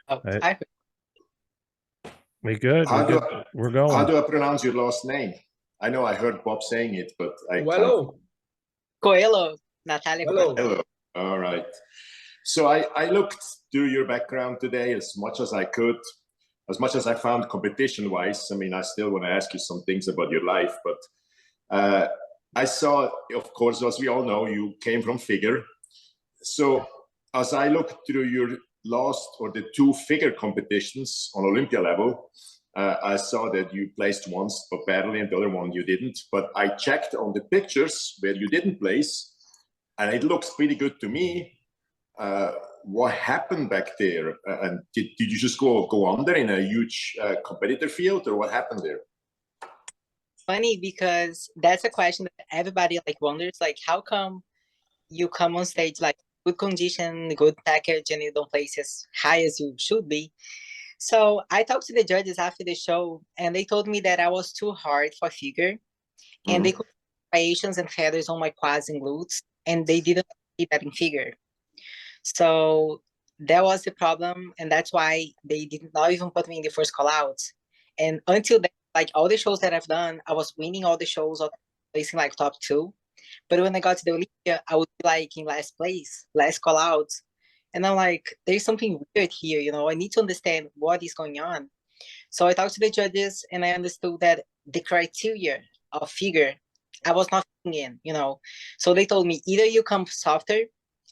Oh, Right. I We good? We're going. How do I pronounce your last name? I know I heard Bob saying it, but I Coelho. Coelho, Natalia Coelho. Hello. All right. So I looked through your background today as much as I could, as much as I found competition-wise. I mean, I still want to ask you some things about your life, but I saw, of course, as we all know, you came from figure. So as I looked through your last or the two figure competitions on Olympia level, I saw that you placed once, but badly, and the other one you didn't. But I checked on the pictures where you didn't place, and it looks pretty good to me. What happened back there? And did you just go under in a huge competitor field, or what happened there? Funny, because that's a question that everybody like wonders, like how come you come on stage like good condition, good package, and you don't place as high as you should be. So I talked to the judges after the show, and they told me that I was too hard for figure, and they could see striations and feathers on my quads and glutes, and they didn't see that in figure. So that was the problem, and that's why they did not even put me in the first call out. And until then, like all the shows that I've done, I was winning all the shows, or placing like top 2. But when I got to the Olympia, I would be like in last place, last call out. And I'm like, there's something weird here, you know, I need to understand what is going on. So I talked to the judges, and I understood that the criteria of figure, I was not fitting in, you know. So they told me, either you come softer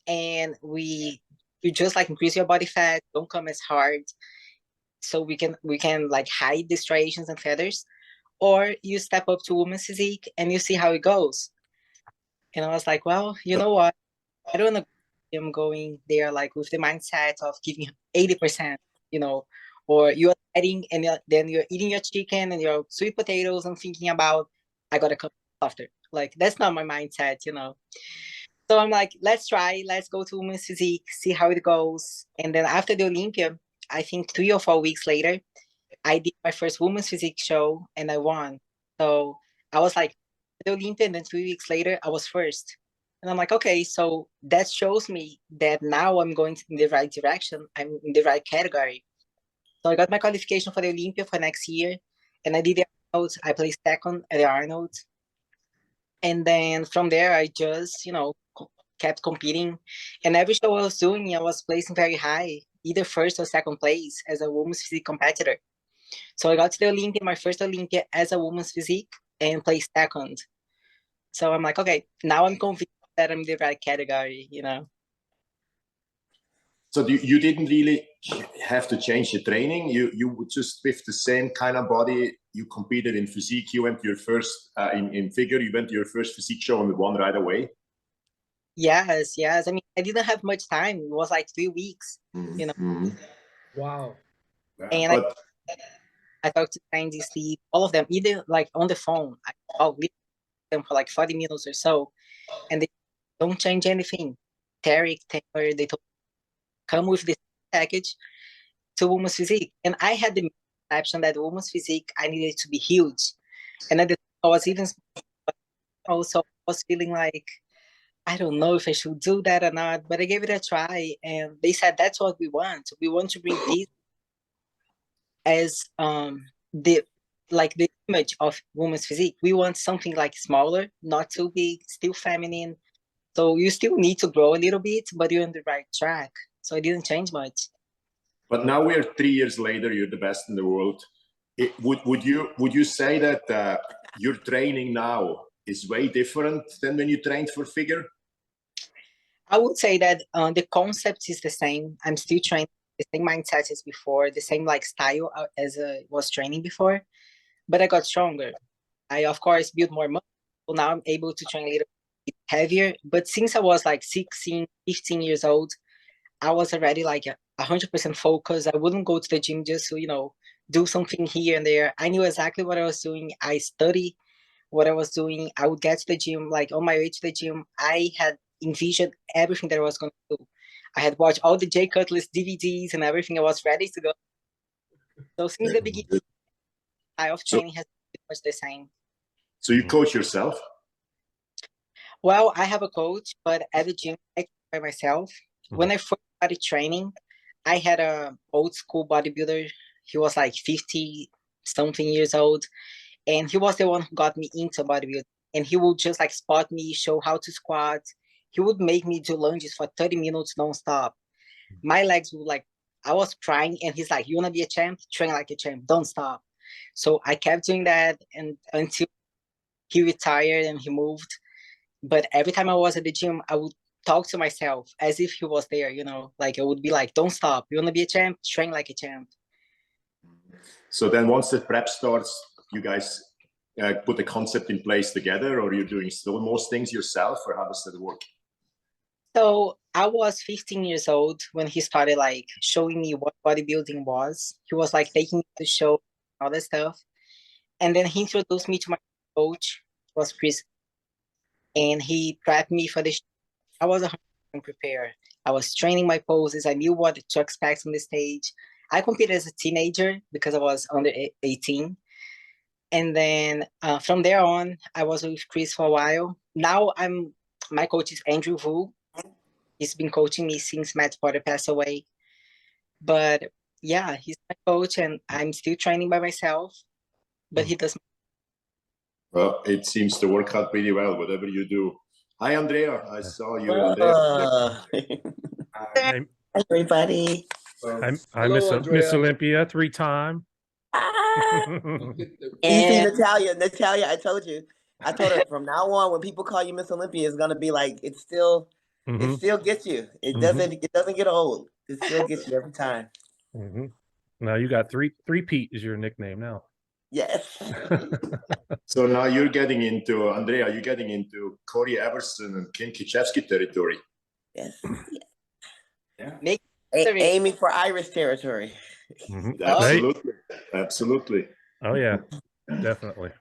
and you just like increase your body fat, don't come as hard, so we can like hide the striations and feathers, or you step up to women's physique and you see how it goes. And I was like, well, you know what? I don't know. I'm going there like with the mindset of giving 80%, you know, or you're eating and then you're eating your chicken and your sweet potatoes and thinking about, I gotta come softer. Like, that's not my mindset, you know. So I'm like, let's try, let's go to women's physique, see how it goes. And then after the Olympia, I think 3 or 4 weeks later, I did my first women's physique show and I won. So I was like, the Olympia, and then 3 weeks later, I was first. And I'm like, okay, so that shows me that now I'm going in the right direction. I'm in the right category. So I got my qualification for the Olympia for next year, and I did the Arnold. I placed second at the Arnold. And then from there, I just, you know, kept competing. And every show I was doing, I was placing very high, either first or second place as a women's physique competitor. So I got to the Olympia, my first Olympia as a women's physique, and placed second. So I'm like, okay, now I'm convinced that I'm in the right category, you know. So you didn't really have to change your training. You would just, with the same kind of body, you competed in physique. You went to your first in figure. You went to your first physique show and won right away. Yes. I mean, I didn't have much time. It was like 3 weeks, you know. Wow. And I talked to Sandy, Steve, all of them, either like on the phone. I'll leave them for like 40 minutes or so, and they don't change anything. Tarek, Taylor, they told me, come with this package to women's physique. And I had the perception that women's physique, I needed to be huge. And I was even also was feeling like, I don't know if I should do that or not, but I gave it a try. And they said, that's what we want. We want to bring this as the image of women's physique. We want something like smaller, not too big, still feminine. So you still need to grow a little bit, but you're on the right track. So it didn't change much. But now we're 3 years later. You're the best in the world. Would you say that your training now is way different than when you trained for figure? I would say that the concept is the same. I'm still training the same mindset as before, the same like style as I was training before, but I got stronger. I, of course, built more muscle. So now I'm able to train a little bit heavier. But since I was like 16, 15 years old, I was already like 100% focused. I wouldn't go to the gym just to, you know, do something here and there. I knew exactly what I was doing. I studied what I was doing. I would get to the gym, like on my way to the gym, I had envisioned everything that I was going to do. I had watched all the Jay Cutlass DVDs and everything. I was ready to go. So since the beginning, style of training has been much the same. So you coach yourself? Well, I have a coach, but at the gym, I train by myself. When I first started training, I had a old school bodybuilder. He was like 50 something years old, and he was the one who got me into bodybuilding. And he would just like spot me, show how to squat. He would make me do lunges for 30 minutes nonstop. My legs would like, I was crying, and he's like, "You wanna be a champ? Train like a champ. Don't stop." So I kept doing that, and until he retired and he moved. But every time I was at the gym, I would talk to myself as if he was there, you know, like I would be like, "Don't stop. You want to be a champ? Train like a champ." So then once the prep starts, you guys put the concept in place together, or you're doing still most things yourself, or how does that work? So I was 15 years old when he started like showing me what bodybuilding was. He was like taking me to show all that stuff. And then he introduced me to my coach, was Chris, and he prepped me for the show. I was 100% prepared. I was training my poses. I knew what to expect on the stage. I competed as a teenager because I was under 18. And then from there on, I was with Chris for a while. Now my coach is Andrew Vu. He's been coaching me since Matt Potter passed away. But yeah, he's my coach, and I'm still training by myself. But he does. Well, it seems to work out pretty well, whatever you do. Hi, Andrea. I saw you, Andrea. Hi, Everybody. I'm Miss Olympia, 3-time. You see, Natalia, I told her from now on, when people call you Miss Olympia, it's gonna be like it still gets you. It doesn't get old. It still gets you every time. Now you got three Pete is your nickname now. Yes. So now you're getting into, Andrea, you're getting into Corey Everson and Kim Kichevsky territory. Yes. Yeah. Aiming for Irish territory. Absolutely. Absolutely. Oh yeah, definitely.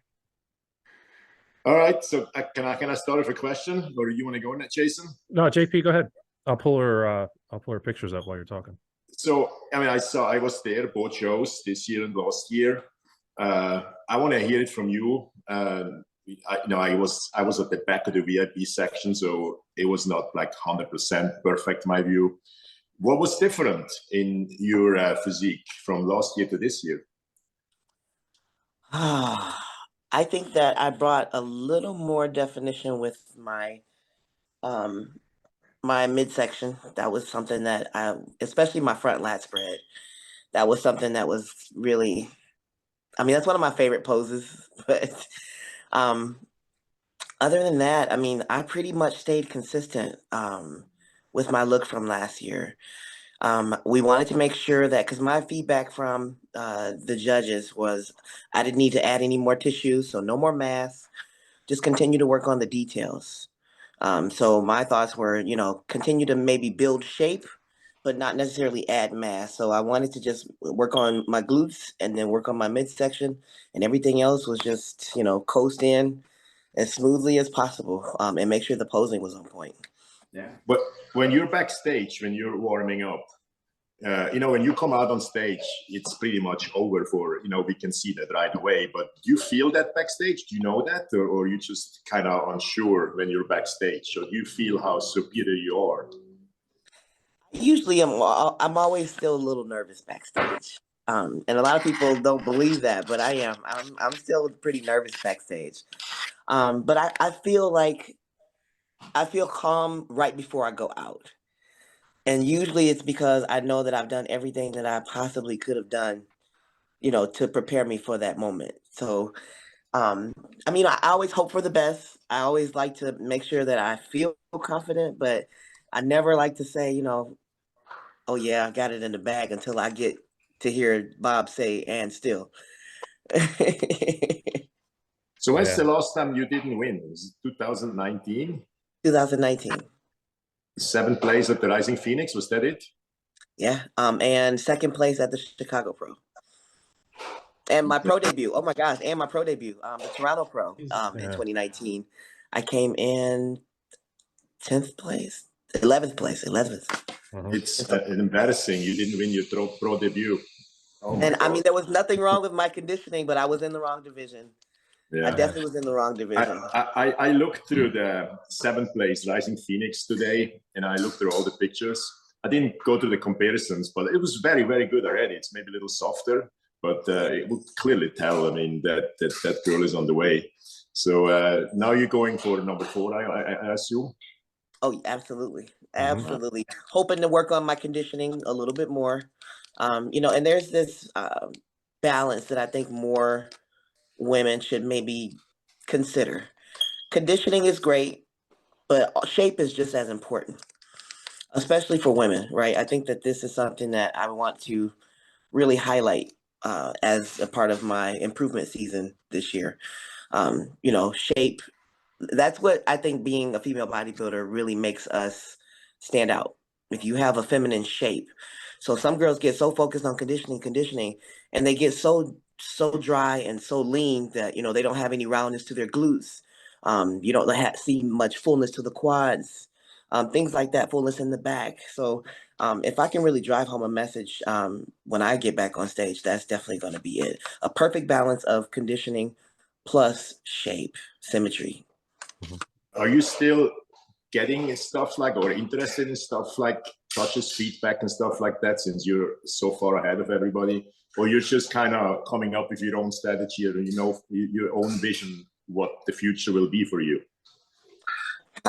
All right. So can I start with a question, or do you want to go in that, Jason? No, JP, go ahead. I'll pull her pictures up while you're talking. So I mean, I was there both shows this year and last year. I want to hear it from you. I was at the back of the VIP section, so it was not like 100% perfect, in my view. What was different in your physique from last year to this year? I think that I brought a little more definition with my my midsection. That was something that especially my front lat spread. That was something that was really, I mean, that's one of my favorite poses. But other than that, I mean, I pretty much stayed consistent with my look from last year. We wanted to make sure that, because my feedback from the judges was I didn't need to add any more tissue, so no more mass, just continue to work on the details. So my thoughts were, continue to maybe build shape, but not necessarily add mass. So I wanted to just work on my glutes and then work on my midsection, and everything else was just, coast in as smoothly as possible and make sure the posing was on point. Yeah. But when you're backstage, when you're warming up, when you come out on stage, it's pretty much over for, we can see that right away. But do you feel that backstage? Do you know that? Or you just kind of unsure when you're backstage? So do you feel how superior you are? Usually I'm always still a little nervous backstage. And a lot of people don't believe that, but I am. I'm still pretty nervous backstage. But I feel calm right before I go out. And usually it's because I know that I've done everything that I possibly could have done, to prepare me for that moment. So, I mean, I always hope for the best. I always like to make sure that I feel confident, but I never like to say, oh yeah, I got it in the bag until I get to hear Bob say, and still. So when's the last time you didn't win? Was it 2019? 2019. 7th place at the Rising Phoenix, was that it? Yeah, and 2nd place at the Chicago Pro. And my pro debut, oh my gosh, and my pro debut, the Toronto Pro in 2019. I came in 10th place, 11th place, 11th. It's embarrassing. You didn't win your pro debut. Oh and God. I mean, there was nothing wrong with my conditioning, but I was in the wrong division. Yeah. I definitely was in the wrong division. I looked through the 7th place Rising Phoenix today, and I looked through all the pictures. I didn't go through the comparisons, but it was very, very good already. It's maybe a little softer, but it would clearly tell, I mean, that girl is on the way. So now you're going for number 4, I assume? Oh, absolutely. Absolutely. Hoping to work on my conditioning a little bit more. You know, and there's this balance that I think more women should maybe consider. Conditioning is great, but shape is just as important, especially for women, right? I think that this is something that I want to really highlight as a part of my improvement season this year. You know, shape, that's what I think being a female bodybuilder really makes us stand out. If you have a feminine shape. So some girls get so focused on conditioning, and they get so dry and so lean that, you know, they don't have any roundness to their glutes. You don't see much fullness to the quads, things like that, fullness in the back. So if I can really drive home a message when I get back on stage, that's definitely going to be it. A perfect balance of conditioning plus shape, symmetry. Are you still getting stuff like, or interested in stuff like judges' feedback and stuff like that, since you're so far ahead of everybody? Or you're just kind of coming up with your own strategy, or, you know, your own vision, what the future will be for you?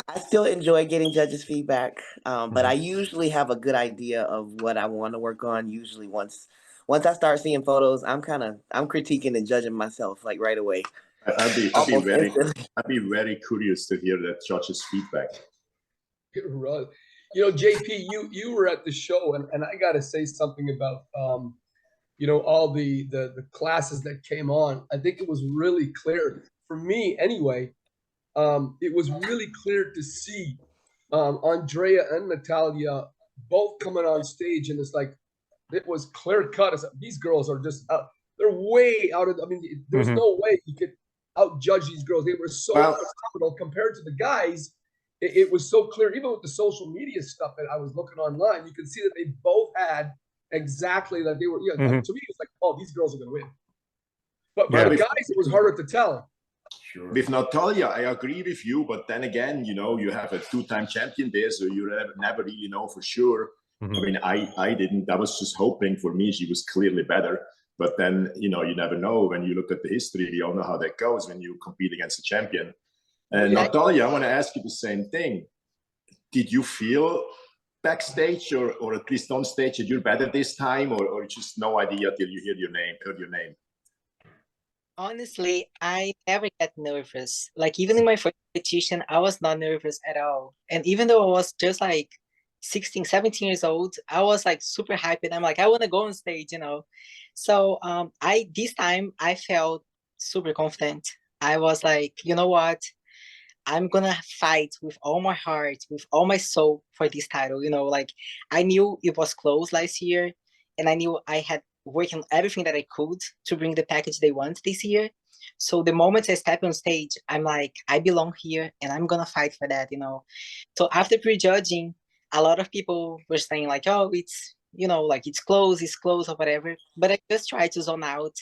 I still enjoy getting judges' feedback, but I usually have a good idea of what I want to work on. Usually once I start seeing photos, I'm critiquing and judging myself like right away. I'd be very curious to hear that judges' feedback. Right. You know, JP, you were at the show, and I got to say something about you know, all the classes that came on. I think it was really clear for me, anyway. It was really clear to see Andrea and Natalia both coming on stage, and it's like it was clear cut. It's like, these girls are just they're way out of. I mean, there's no way you could outjudge these girls. They were so phenomenal compared to the guys. It was so clear, even with the social media stuff that I was looking online, you could see that they both had exactly that they were. Yeah, to me, it's like, oh, these girls are going to win. But for the guys, it was harder to tell. Sure. With Natalia, I agree with you, but then again, you know, you have a 2-time champion there, so you never really know for sure. I mean, I didn't. I was just hoping. For me, she was clearly better. But then, you know, you never know. When you look at the history, we all know how that goes when you compete against a champion. And Natalia, I want to ask you the same thing. Did you feel backstage or at least on stage that you're better this time, or just no idea till you heard your name? Honestly, I never get nervous. Like, even in my first competition, I was not nervous at all. And even though I was just like 16, 17 years old, I was like super happy. And I'm like, I want to go on stage, you know? So this time I felt super confident. I was like, you know what? I'm gonna fight with all my heart, with all my soul for this title. You know, like, I knew it was close last year, and I knew I had worked on everything that I could to bring the package they want this year. So the moment I step on stage, I'm like, I belong here, and I'm gonna fight for that, you know. So after prejudging, a lot of people were saying like, oh, it's, you know, like it's close or whatever. But I just tried to zone out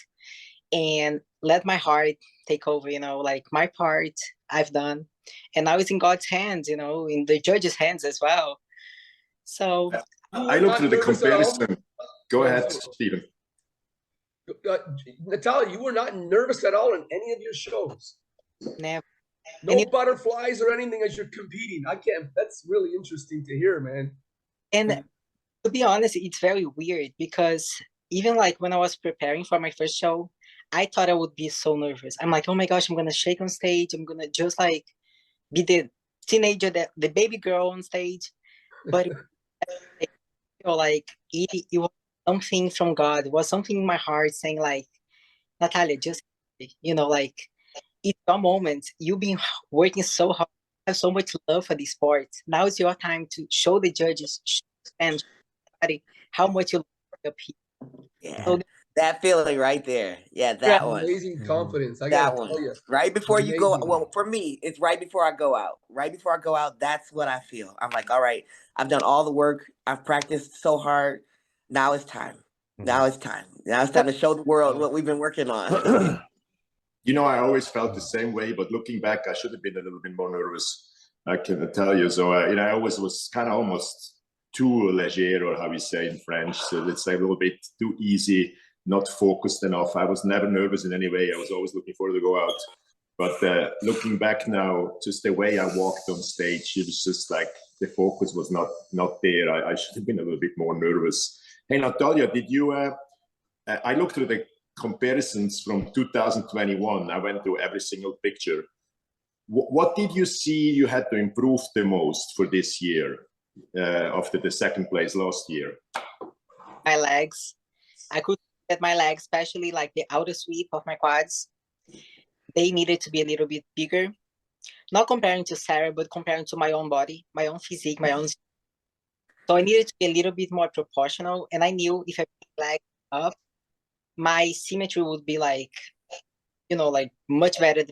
and let my heart take over, you know, like my part I've done. And now it's in God's hands, you know, in the judges' hands as well. So I looked through the comparison. Go ahead, Stephen. Natalia, you were not nervous at all in any of your shows? Never. No butterflies or anything as you're competing? I can't. That's really interesting to hear, man. And to be honest, it's very weird because even like when I was preparing for my first show, I thought I would be so nervous. I'm like, oh my gosh, I'm gonna shake on stage. I'm gonna just like be the teenager, the baby girl on stage. But you know, like it was something from God. It was something in my heart saying like, Natalia, just, you know, like, it's your moment. You've been working so hard, have so much love for this sport. Now it's your time to show the judges and how much you love your people. Yeah, So that feeling right there. Yeah, that one. Amazing confidence. I That gotta one. tell you. Right before you go. Amazing. Well, for me, it's right before I go out. Right before I go out, that's what I feel. I'm like, all right, I've done all the work. I've practiced so hard. Now it's time. Now it's time. Now it's time to show the world what we've been working on. You know, I always felt the same way, but looking back, I should have been a little bit more nervous, I can tell you. So, you know, I always was kind of almost too leger, or how we say in French. So let's say a little bit too easy, not focused enough. I was never nervous in any way. I was always looking forward to go out. But looking back now, just the way I walked on stage, it was just like the focus was not there. I should have been a little bit more nervous. Hey, Natalia, did you, I looked through the comparisons from 2021. I went through every single picture. What did you see you had to improve the most for this year after the second place last year? My legs. I could get my legs, especially like the outer sweep of my quads. They needed to be a little bit bigger. Not comparing to Sarah, but comparing to my own body, my own physique, my own. So I needed to be a little bit more proportional. And I knew if I put my legs up, my symmetry would be like, you know, like much better.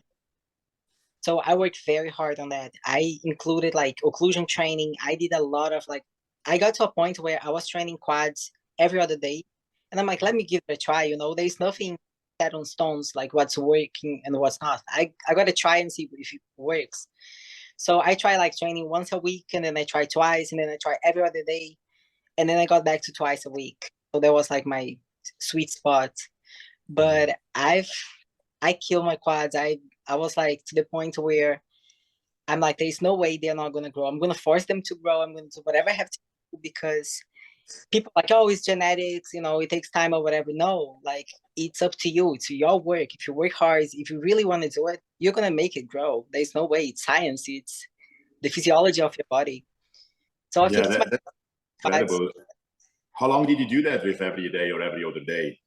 So I worked very hard on that. I included like occlusion training. I did a lot of like, I got to a point where I was training quads every other day. And I'm like, let me give it a try. You know, there's nothing set on stones, like what's working and what's not. I got to try and see if it works. So I try like training once a week, and then I try twice, and then I try every other day. And then I got back to twice a week. So that was like my sweet spot. But I killed my quads. I was like to the point where I'm like, there's no way they're not going to grow. I'm going to force them to grow. I'm going to do whatever I have to do, because people like, oh, it's genetics, you know, it takes time or whatever. No, like it's up to you. It's your work. If you work hard, if you really want to do it, you're going to make it grow. There's no way. It's science. It's the physiology of your body. So I Yeah, think that's incredible. How long did you do that with every day or every other day?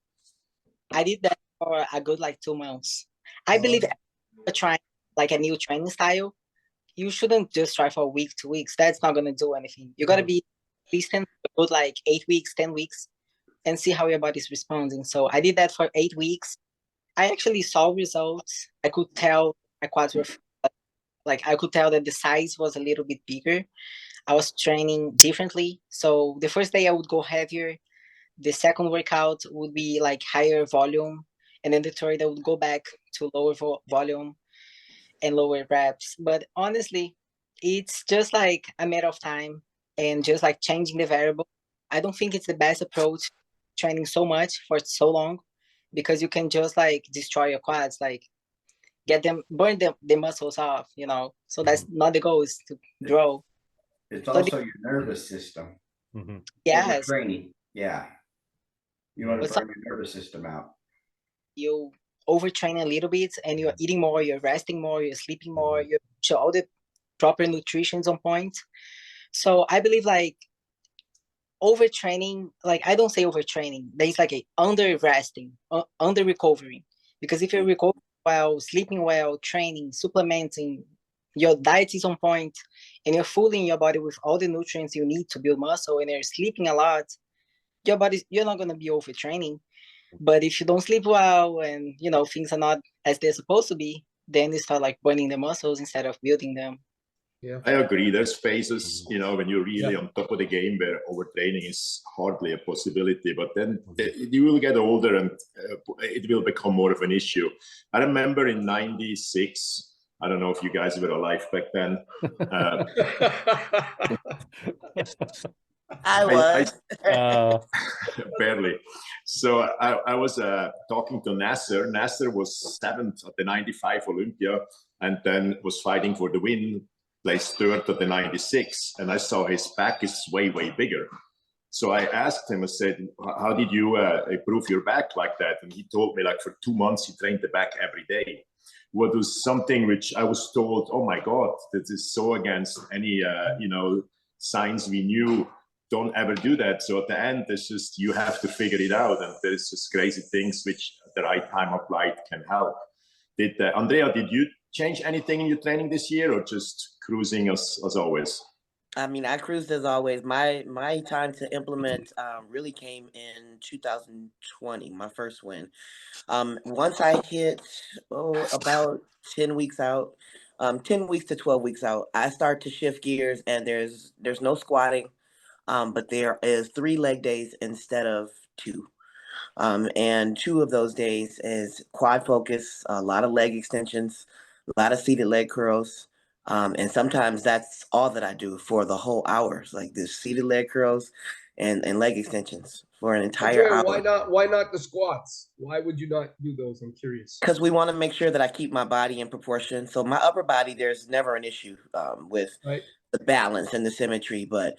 I did that for a good like 2 months. I believe trying like a new training style, you shouldn't just try for a week, 2 weeks. That's not going to do anything. You got to be at least a good like 8 weeks, 10 weeks, and see how your body's responding. So I did that for 8 weeks. I actually saw results. I could tell my quads were like, I could tell that the size was a little bit bigger. I was training differently. So the first day I would go heavier. The second workout would be like higher volume. And then the third, I would go back to lower volume and lower reps. But honestly, it's just like a matter of time and just like changing the variable. I don't think it's the best approach, training so much for so long, because you can just like destroy your quads, like get them, burn the muscles off, you know. So that's not the goal, is to grow. It's So also your nervous system. yes, Training. Yeah. You want to but burn your nervous system out. you overtrain a little bit and you're eating more, you're resting more, you're sleeping more, you show all the proper nutrition's on point. So I believe like overtraining, like I don't say overtraining, there's like a under resting, under recovering. Because if you're recovering well, sleeping well, training, supplementing, your diet is on point, and you're fooling your body with all the nutrients you need to build muscle, and you're sleeping a lot, your body, you're not going to be overtraining. But if you don't sleep well and, you know, things are not as they're supposed to be, then you start like burning the muscles instead of building them. Yeah, I agree. There's phases, you know, when you're really on top of the game where overtraining is hardly a possibility, but then you will get older and it will become more of an issue. I remember in '96, I don't know if you guys were alive back then. I was. Barely. So I was talking to Nasser. Nasser was 7th at the '95 Olympia and then was fighting for the win, placed 3rd at the '96. And I saw his back is way, way bigger. So I asked him, I said, how did you improve your back like that? And he told me like for 2 months, he trained the back every day. What was something which I was told, oh my God, this is so against any, you know, signs we knew. Don't ever do that. So at the end, it's just, you have to figure it out. And there's just crazy things which at the right time applied can help. Andrea, did you change anything in your training this year, or just cruising as always? I mean, I cruised as always. My time to implement really came in 2020, my first win. Once I hit about 10 weeks out, 10 weeks to 12 weeks out, I start to shift gears, and there's no squatting, but there is 3 leg days instead of 2. And 2 of those days is quad focus, a lot of leg extensions, a lot of seated leg curls, And sometimes that's all that I do for the whole hour. It's like this seated leg curls and leg extensions for an entire Andrea, hour. why not the squats? Why would you not do those? I'm curious. Because we want to make sure that I keep my body in proportion. So my upper body, there's never an issue with Right. the balance and the symmetry, but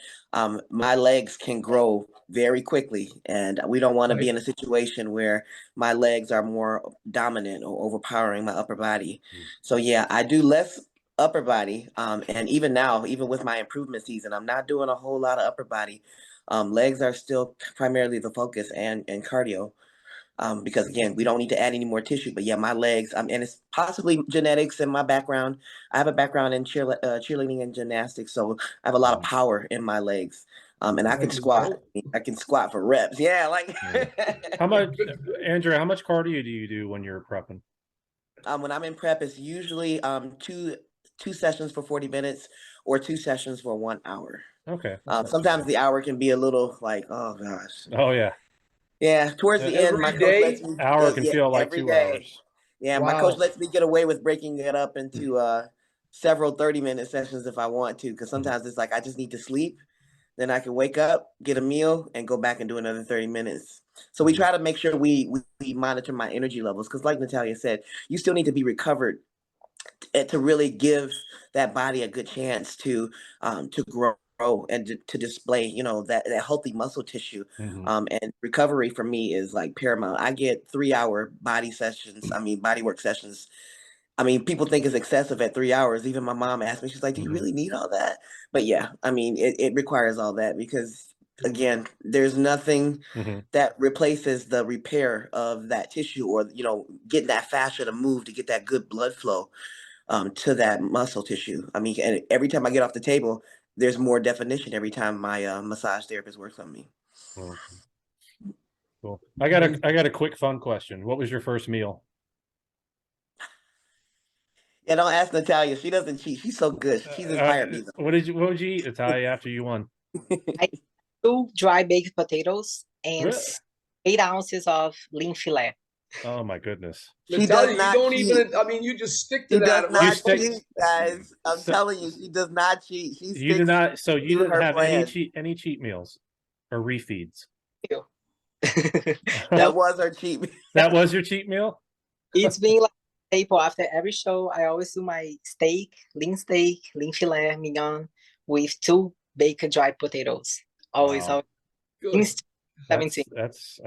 my legs can grow very quickly, and we don't want to be in a situation where my legs are more dominant or overpowering my upper body. So yeah, I do less upper body, and even now, even with my improvement season, I'm not doing a whole lot of upper body. Legs are still primarily the focus, and cardio. Because again, we don't need to add any more tissue. But yeah, my legs, and it's possibly genetics and my background. I have a background in cheerleading and gymnastics, so I have a lot of power in my legs. And I can squat. I can squat for reps. Yeah, like. How much, Andrea? How much cardio do you do when you're prepping? When I'm in prep, it's usually two sessions for 40 minutes or 2 sessions for 1 hour. Okay. Sometimes the hour can be a little like, oh gosh. Oh yeah. Yeah, towards the end, my coach lets me hour can feel like 2 hours. Yeah, my coach lets me get away with breaking it up into several 30-minute sessions if I want to, because sometimes it's like I just need to sleep, then I can wake up, get a meal, and go back and do another 30 minutes. So we try to make sure we monitor my energy levels, because like Natalia said, you still need to be recovered to really give that body a good chance to grow and to display, you know, that healthy muscle tissue. And recovery for me is like paramount. I get 3-hour body work sessions. I mean, people think it's excessive at 3 hours. Even my mom asked me, she's like, do you really need all that? But yeah, I mean, it requires all that because again, there's nothing that replaces the repair of that tissue or, you know, getting that fascia to move to get that good blood flow to that muscle tissue. I mean, and every time I get off the table, there's more definition every time my massage therapist works on me. Cool. I got a quick fun question. What was your first meal? Yeah, don't ask Natalia. She doesn't cheat. She's so good. She's inspired me though. What would you eat, Natalia, after you won? I 2 dry baked potatoes and 8 ounces of lean filet. Oh my goodness. Natalia, you don't even, I mean, you just stick to that. She does not cheat, guys. I'm telling you, she does not cheat. She you did not, so you didn't have plan. any cheat meals or refeeds? That was our cheat meal. That was your cheat meal? It's been like a staple after every show. I always do my steak, lean filet mignon with 2 baked dry potatoes. Always, Wow. always. 17. That's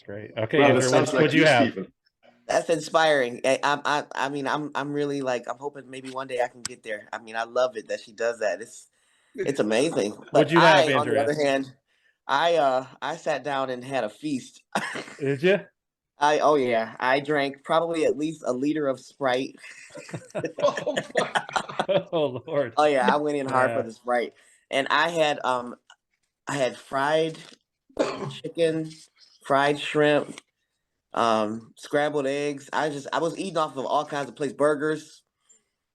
great. Okay, Well, Andrea, sounds what'd you have? Stephen. That's inspiring. I mean, I'm really like, I'm hoping maybe one day I can get there. I mean, I love it that she does that. It's amazing. But What'd you have, Andrea? On the other hand, I sat down and had a feast. Did you? Oh yeah, I drank probably at least a liter of Sprite. Oh my God. Oh Lord. Oh yeah, I went in hard for the Sprite, and I had fried chicken, fried shrimp, scrambled eggs. I was eating off of all kinds of places, burgers,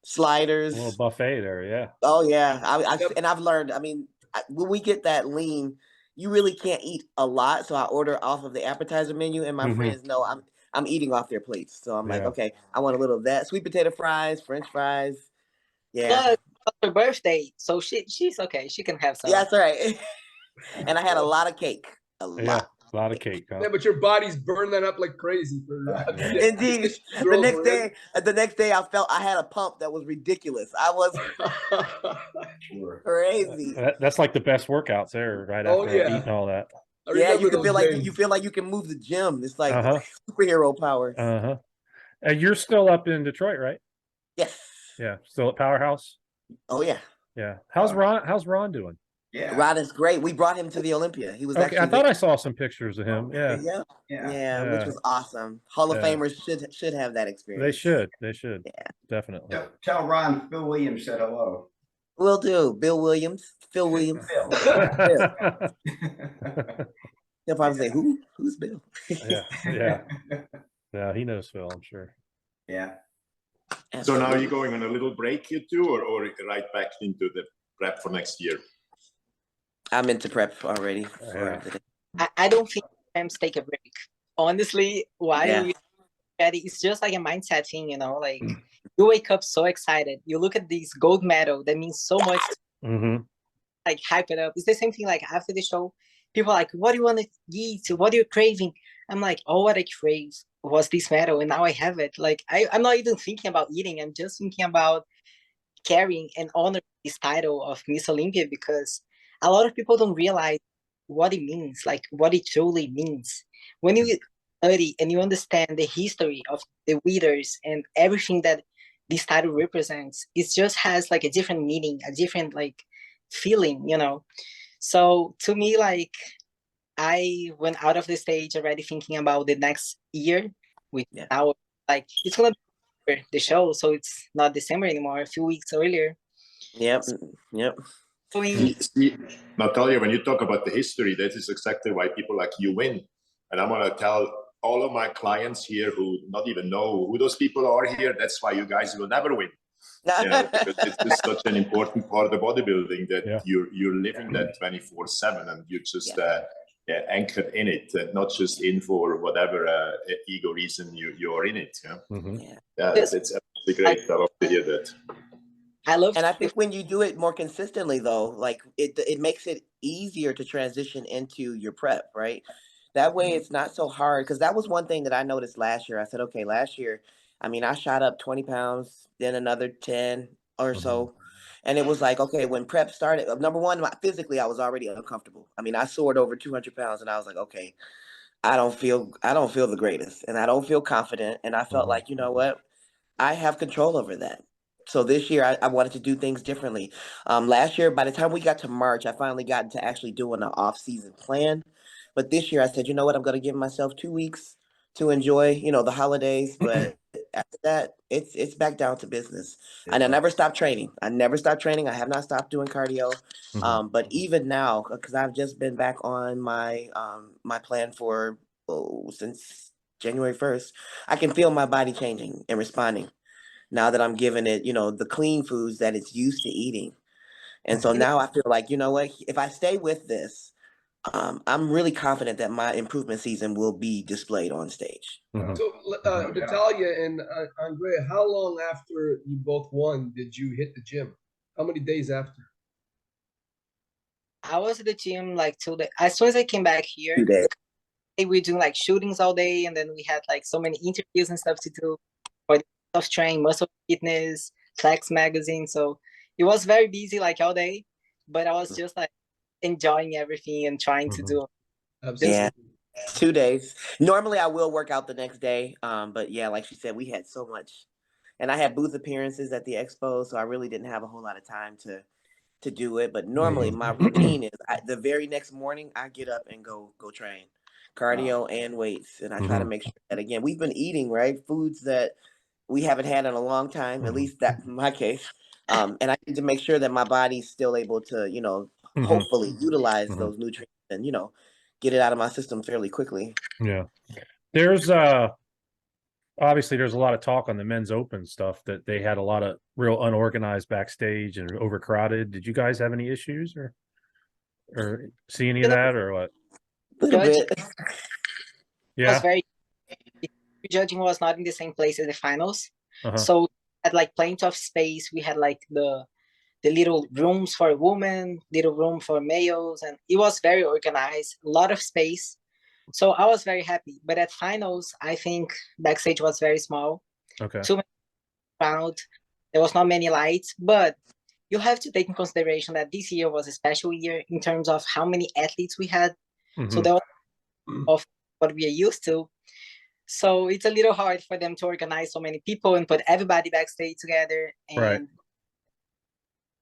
sliders. A little buffet there, yeah. Oh yeah, and I've learned. I mean, when we get that lean, you really can't eat a lot. So I order off of the appetizer menu, and my friends know I'm eating off their plates. So I'm like, okay, I want a little of that, sweet potato fries, French fries. Yeah. But her birthday, so she's okay. She can have some. Yeah, that's right. And I had a lot of cake. A lot of cake. Huh? Yeah, but your body's burned that up like crazy. Indeed. The next day, I felt I had a pump that was ridiculous. I was crazy. That's like the best workouts there, right after eating all that. Yeah, you feel like you can move the gym. It's like superhero powers. And you're still up in Detroit, right? Yes. Yeah, still at Powerhouse. Oh yeah. Yeah. How's Ron doing? Yeah, Ron is great. We brought him to the Olympia. He was actually. I thought I saw some pictures of him. Yeah, which was awesome. Hall of Famers should have that experience. They should. Yeah, definitely. Tell Ron Phil Williams said hello. Will do. Bill Williams. Phil Williams. Phil. He'll probably say, Who's Bill? Yeah, he knows Phil, I'm sure. Yeah. So now you're going on a little break, you two, or right back into the prep for next year? I'm into prep already. I don't think I'm take a break. Honestly, it's just like a mindset thing, you know, like You wake up so excited. You look at this gold medal that means so much, Mm-hmm. like hype it up. It's the same thing like after the show, people are like, what do you want to eat? What are you craving? I'm like, oh, what I crave was this medal and now I have it. Like I'm not even thinking about eating. I'm just thinking about carrying and honoring this title of Miss Olympia, because a lot of people don't realize what it means, like what it truly means. When you study and you understand the history of the winners and everything that this title represents, it just has like a different meaning, a different like feeling, you know. So to me, like I went out of the stage already thinking about the next year, which Yeah. now like it's gonna be the show, so it's not December anymore, a few weeks earlier. Yep. Yep. Doing See, Natalia, when you talk about the history, that is exactly why people like you win. And I'm going to tell all of my clients here who not even know who those people are here, that's why you guys will never win. Because it's just such an important part of bodybuilding that Yeah. you're living that 24/7 and you're just anchored in it, not just in for whatever ego reason you're in it. Mm-hmm. Yeah, it's absolutely great. I love to hear that. I love And I think when you do it more consistently, though, like it makes it easier to transition into your prep, right? That way, it's not so hard. Because that was one thing that I noticed last year. I said, okay, last year, I mean, I shot up 20 pounds, then another 10 or so. And it was like, okay, when prep started, number one, physically, I was already uncomfortable. I mean, I soared over 200 pounds, and I was like, okay, I don't feel the greatest, and I don't feel confident. And I felt like, you know what? I have control over that. So this year, I wanted to do things differently. Last year, by the time we got to March, I finally got into actually doing an off-season plan. But this year, I said, you know what? I'm going to give myself 2 weeks to enjoy, the holidays. But after that, it's back down to business. And I never stopped training. I have not stopped doing cardio. But even now, because I've just been back on my my plan for since January 1st, I can feel my body changing and responding now that I'm giving it, the clean foods that it's used to eating. And so now I feel like, you know what, if I stay with this, I'm really confident that my improvement season will be displayed on stage. So, Natalia and Andrea, how long after you both won did you hit the gym? How many days after? I was at the gym like as soon as I came back 2 here, days. we were doing like shootings all day, and then we had like so many interviews and stuff to do for the Tough Train, Muscle Fitness, Flex magazine. So it was very busy like all day, but I was just like enjoying everything and trying to do Absolutely. Yeah, 2 days. Normally I will work out the next day. But yeah, like she said, we had so much, and I had booth appearances at the expo, so I really didn't have a whole lot of time to do it. But normally my routine is the very next morning I get up and go train cardio and weights, and I try to make sure that, again, we've been eating foods that we haven't had in a long time, at least that in my case. And I need to make sure that my body's still able to hopefully utilize those nutrients and get it out of my system fairly quickly. Yeah. There's obviously there's a lot of talk on the men's open stuff that they had a lot of real unorganized backstage and overcrowded. Did you guys have any issues or see any of that or what? A little bit. was very judging was not in the same place as the finals. So we had like plenty of space. We had like the little rooms for women, little room for males, and it was very organized, a lot of space. So I was very happy. But at finals, I think backstage was very small. Okay. Too many crowd. There was not many lights, but you have to take in consideration that this year was a special year in terms of how many athletes we had. So there was of what we are used to. So it's a little hard for them to organize so many people and put everybody backstage together. And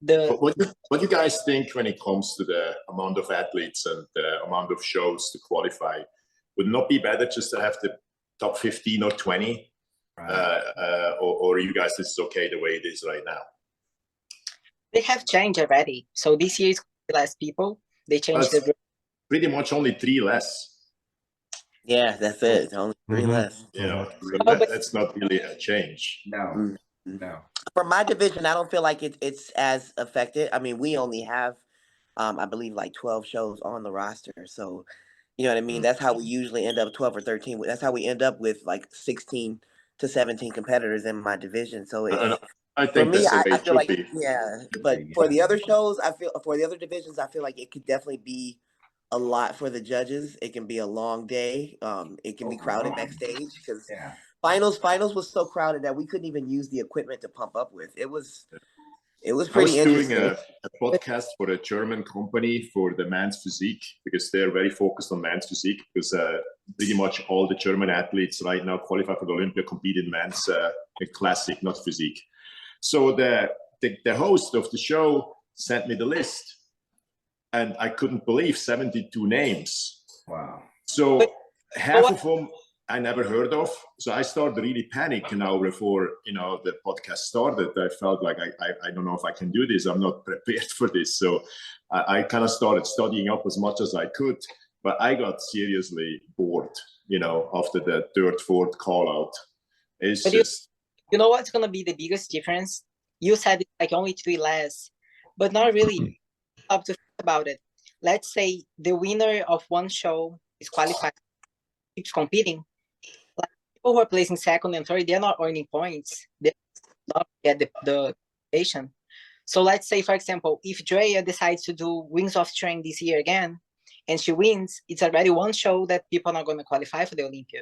what do you guys think when it comes to the amount of athletes and the amount of shows to qualify? Would it not be better just to have the top 15 or 20? Or you guys, this is okay the way it is right now? They have changed already. So this year is less people. They changed the group. Pretty much only 3 less. Yeah, that's it. Only 3 less. Yeah, so that's not really a change. No, no. For my division, I don't feel like it's as affected. I mean, we only have, I believe, like 12 shows on the roster. So, you know what I mean? That's how we usually end up 12 or 13. That's how we end up with like 16 to 17 competitors in my division. So And I for think me, that's the way I it feel should like, be. yeah, but for the other shows, for the other divisions, I feel like it could definitely be a lot for the judges. It can be a long day. It can be crowded backstage because Yeah. finals was so crowded that we couldn't even use the equipment to pump up with. It was I was pretty doing interesting. a podcast for a German company for the men's physique because they're very focused on men's physique because pretty much all the German athletes right now qualify for the Olympia compete in men's classic, not physique. So the host of the show sent me the list and I couldn't believe 72 names. Wow. So half of them I never heard of. So I started really panicking now before, the podcast started. I felt like I don't know if I can do this. I'm not prepared for this. So I kind of started studying up as much as I could, but I got seriously bored, after the third, fourth call out. It's But just... You know what's gonna be the biggest difference? You said it's like only 3 less, but not really. Up to think about it. Let's say the winner of one show is qualified, keeps competing. Like people who are placing second and third, they're not earning points. They not get the station. So let's say, for example, if Drea decides to do Wings of Strength this year again, and she wins, it's already one show that people are not going to qualify for the Olympia.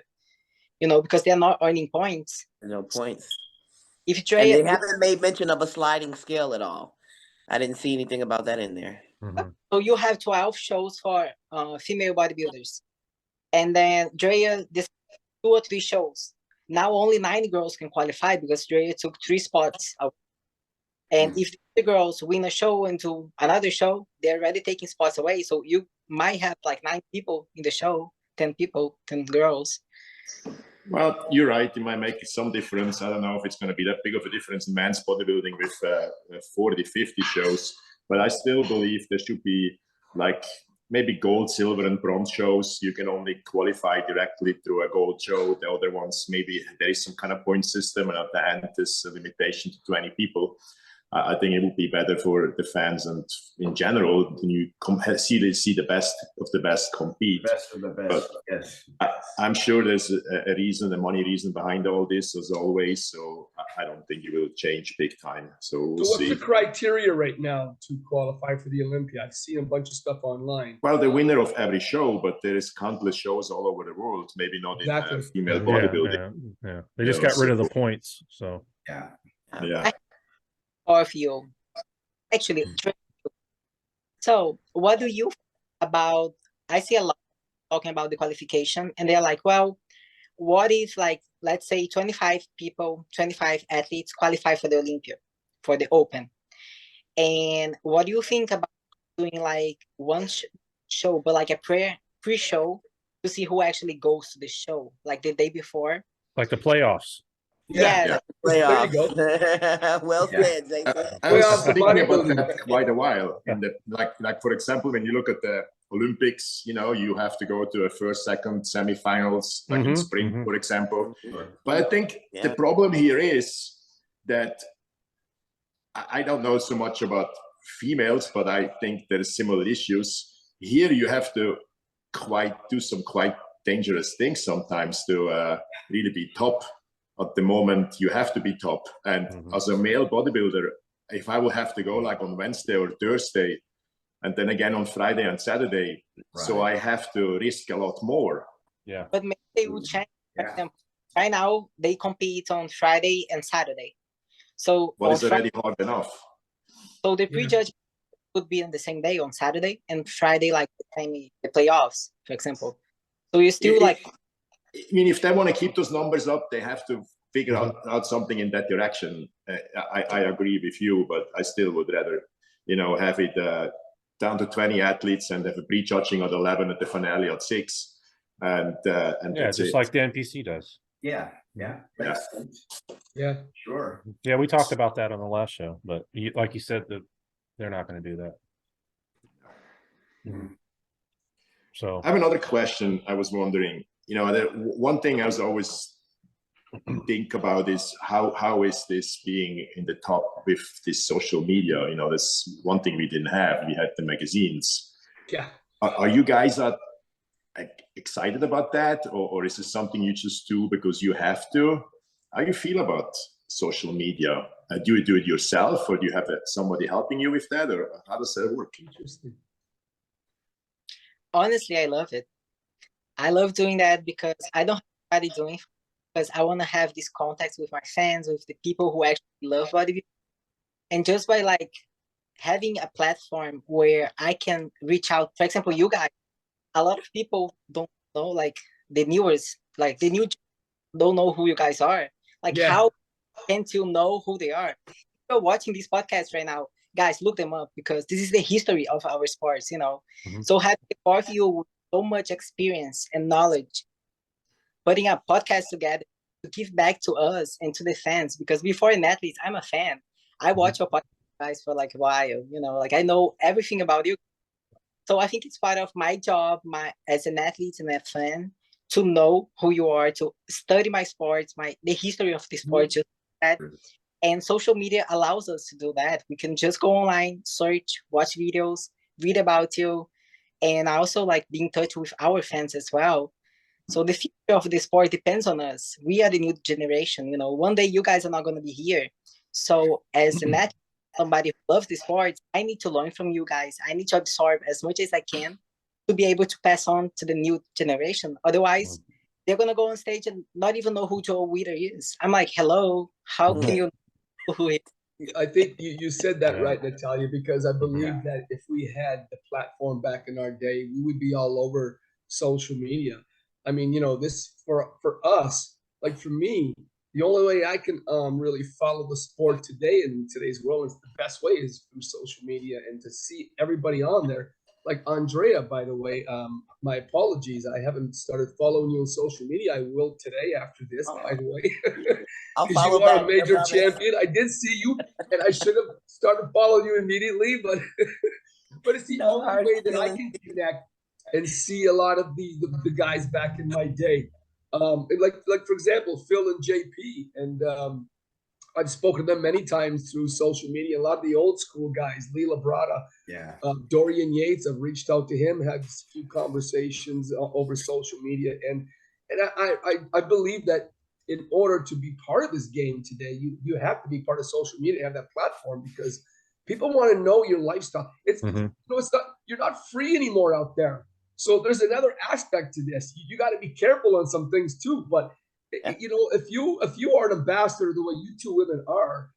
Because they're not earning points. No points. If And Drea, they haven't made mention of a sliding scale at all. I didn't see anything about that in there. So you have 12 shows for female bodybuilders. And then Drea decides 2 or 3 shows. Now only 9 girls can qualify because Drea took 3 spots out. And if the girls win a show and do another show, they're already taking spots away. So you might have like 9 people in the show, 10 people, 10 girls. Well, you're right. It might make some difference. I don't know if it's going to be that big of a difference in men's bodybuilding with 40, 50 shows. But I still believe there should be like maybe gold, silver, and bronze shows. You can only qualify directly through a gold show. The other ones, maybe there is some kind of point system, and at the end, there's a limitation to 20 people. I think it would be better for the fans and in general, when you see the best of the best compete. Best of the best, yes. I'm sure there's a reason, a money reason behind all this, as always. So I don't think it will change big time. So we'll what's see. the criteria right now to qualify for the Olympia? I've seen a bunch of stuff online. Well, the winner of every show, but there is countless shows all over the world. Maybe not Exactly. in female bodybuilding. Yeah. They just got rid of the points. So Yeah. Or you actually. So what do you think about? I see a lot talking about the qualification, and they're like, well, what if, like, let's say 25 people, 25 athletes qualify for the Olympia, for the Open, and what do you think about doing like one show, but like a pre-show to see who actually goes to the show, like the day before, like the playoffs. Yeah. There you go. Well said, Jason. I was Playoffs thinking about bodybuilding. that quite a while. Like for example, when you look at the Olympics, you have to go to a first, second semifinals, like in spring, for example. But I think the problem here is that I don't know so much about females, but I think there are similar issues. Here you have to do some quite dangerous things sometimes to really be top. At the moment, you have to be top. And as a male bodybuilder, if I will have to go like on Wednesday or Thursday, and then again on Friday and Saturday, so I have to risk a lot more. Yeah. But maybe they will change. For example, right now they compete on Friday and Saturday. So But it's already hard enough. So the prejudge would be on the same day on Saturday, and Friday like the playoffs, for example. So you still I mean, if they want to keep those numbers up, they have to figure out something in that direction. I agree with you, but I still would rather, have it down to 20 athletes and have a prejudging at 11 at the finale at 6. And just like the NPC does. Yeah. Yeah. Sure. Yeah, we talked about that on the last show, but like you said, they're not going to do that. So I have another question. I was wondering, one thing I was always think about is how is this being in the top with this social media? That's one thing we didn't have. We had the magazines. Yeah. Are you guys excited about that, or is it something you just do because you have to? how you feel about social media. Do you do it yourself, or do you have somebody helping you with that, or how does that work? Interesting. Honestly, I love it. I love doing that because I don't have anybody doing it, because I want to have this contact with my fans, with the people who actually love bodybuilding. And just by like having a platform where I can reach out, for example, you guys, a lot of people don't know, like the newers, like the new don't know who you guys are. Like, Yeah. how can you know who they are? If you're watching this podcast right now, guys, look them up, because this is the history of our sports, you know. So having the four of you with so much experience and knowledge, putting a podcast together to give back to us and to the fans, because before an athlete, I'm a fan. I watch your podcast, guys, for like a while, you know, like I know everything about you. So I think it's part of my job, as an athlete and a fan, to know who you are, to study my sports, the history of the sport, just that. And social media allows us to do that. We can just go online, search, watch videos, read about you, and also like be in touch with our fans as well. So the future of the sport depends on us. We are the new generation. You know, one day you guys are not going to be here. So as an athlete, somebody who loves the sport, I need to learn from you guys. I need to absorb as much as I can to be able to pass on to the new generation. Otherwise, they're going to go on stage and not even know who Joe Weider is. I'm like, hello, how can you know who he is? I think you said that right, Natalia, because I believe that if we had the platform back in our day, we would be all over social media. I mean, you know, this for us, like for me, the only way I can really follow the sport today in today's world is the best way is through social media, and to see everybody on there. Like Andrea, by the way, my apologies. I haven't started following you on social media. I will today after this, by the way. I'll Because follow you are back, a major I promise. champion. I did see you, and I should have started following you immediately, but it's the No only hard way that I feelings. can connect and see a lot of the guys back in my day. And like for example, Phil and JP, and I've spoken to them many times through social media. A lot of the old school guys, Lee Labrada, Dorian Yates, I've reached out to him, had a few conversations over social media, and I believe that in order to be part of this game today, you have to be part of social media, have that platform, because people want to know your lifestyle. It's you know, it's not, you're not free anymore out there. So there's another aspect to this. You got to be careful on some things too. But you know, if you are an ambassador the way you two women are,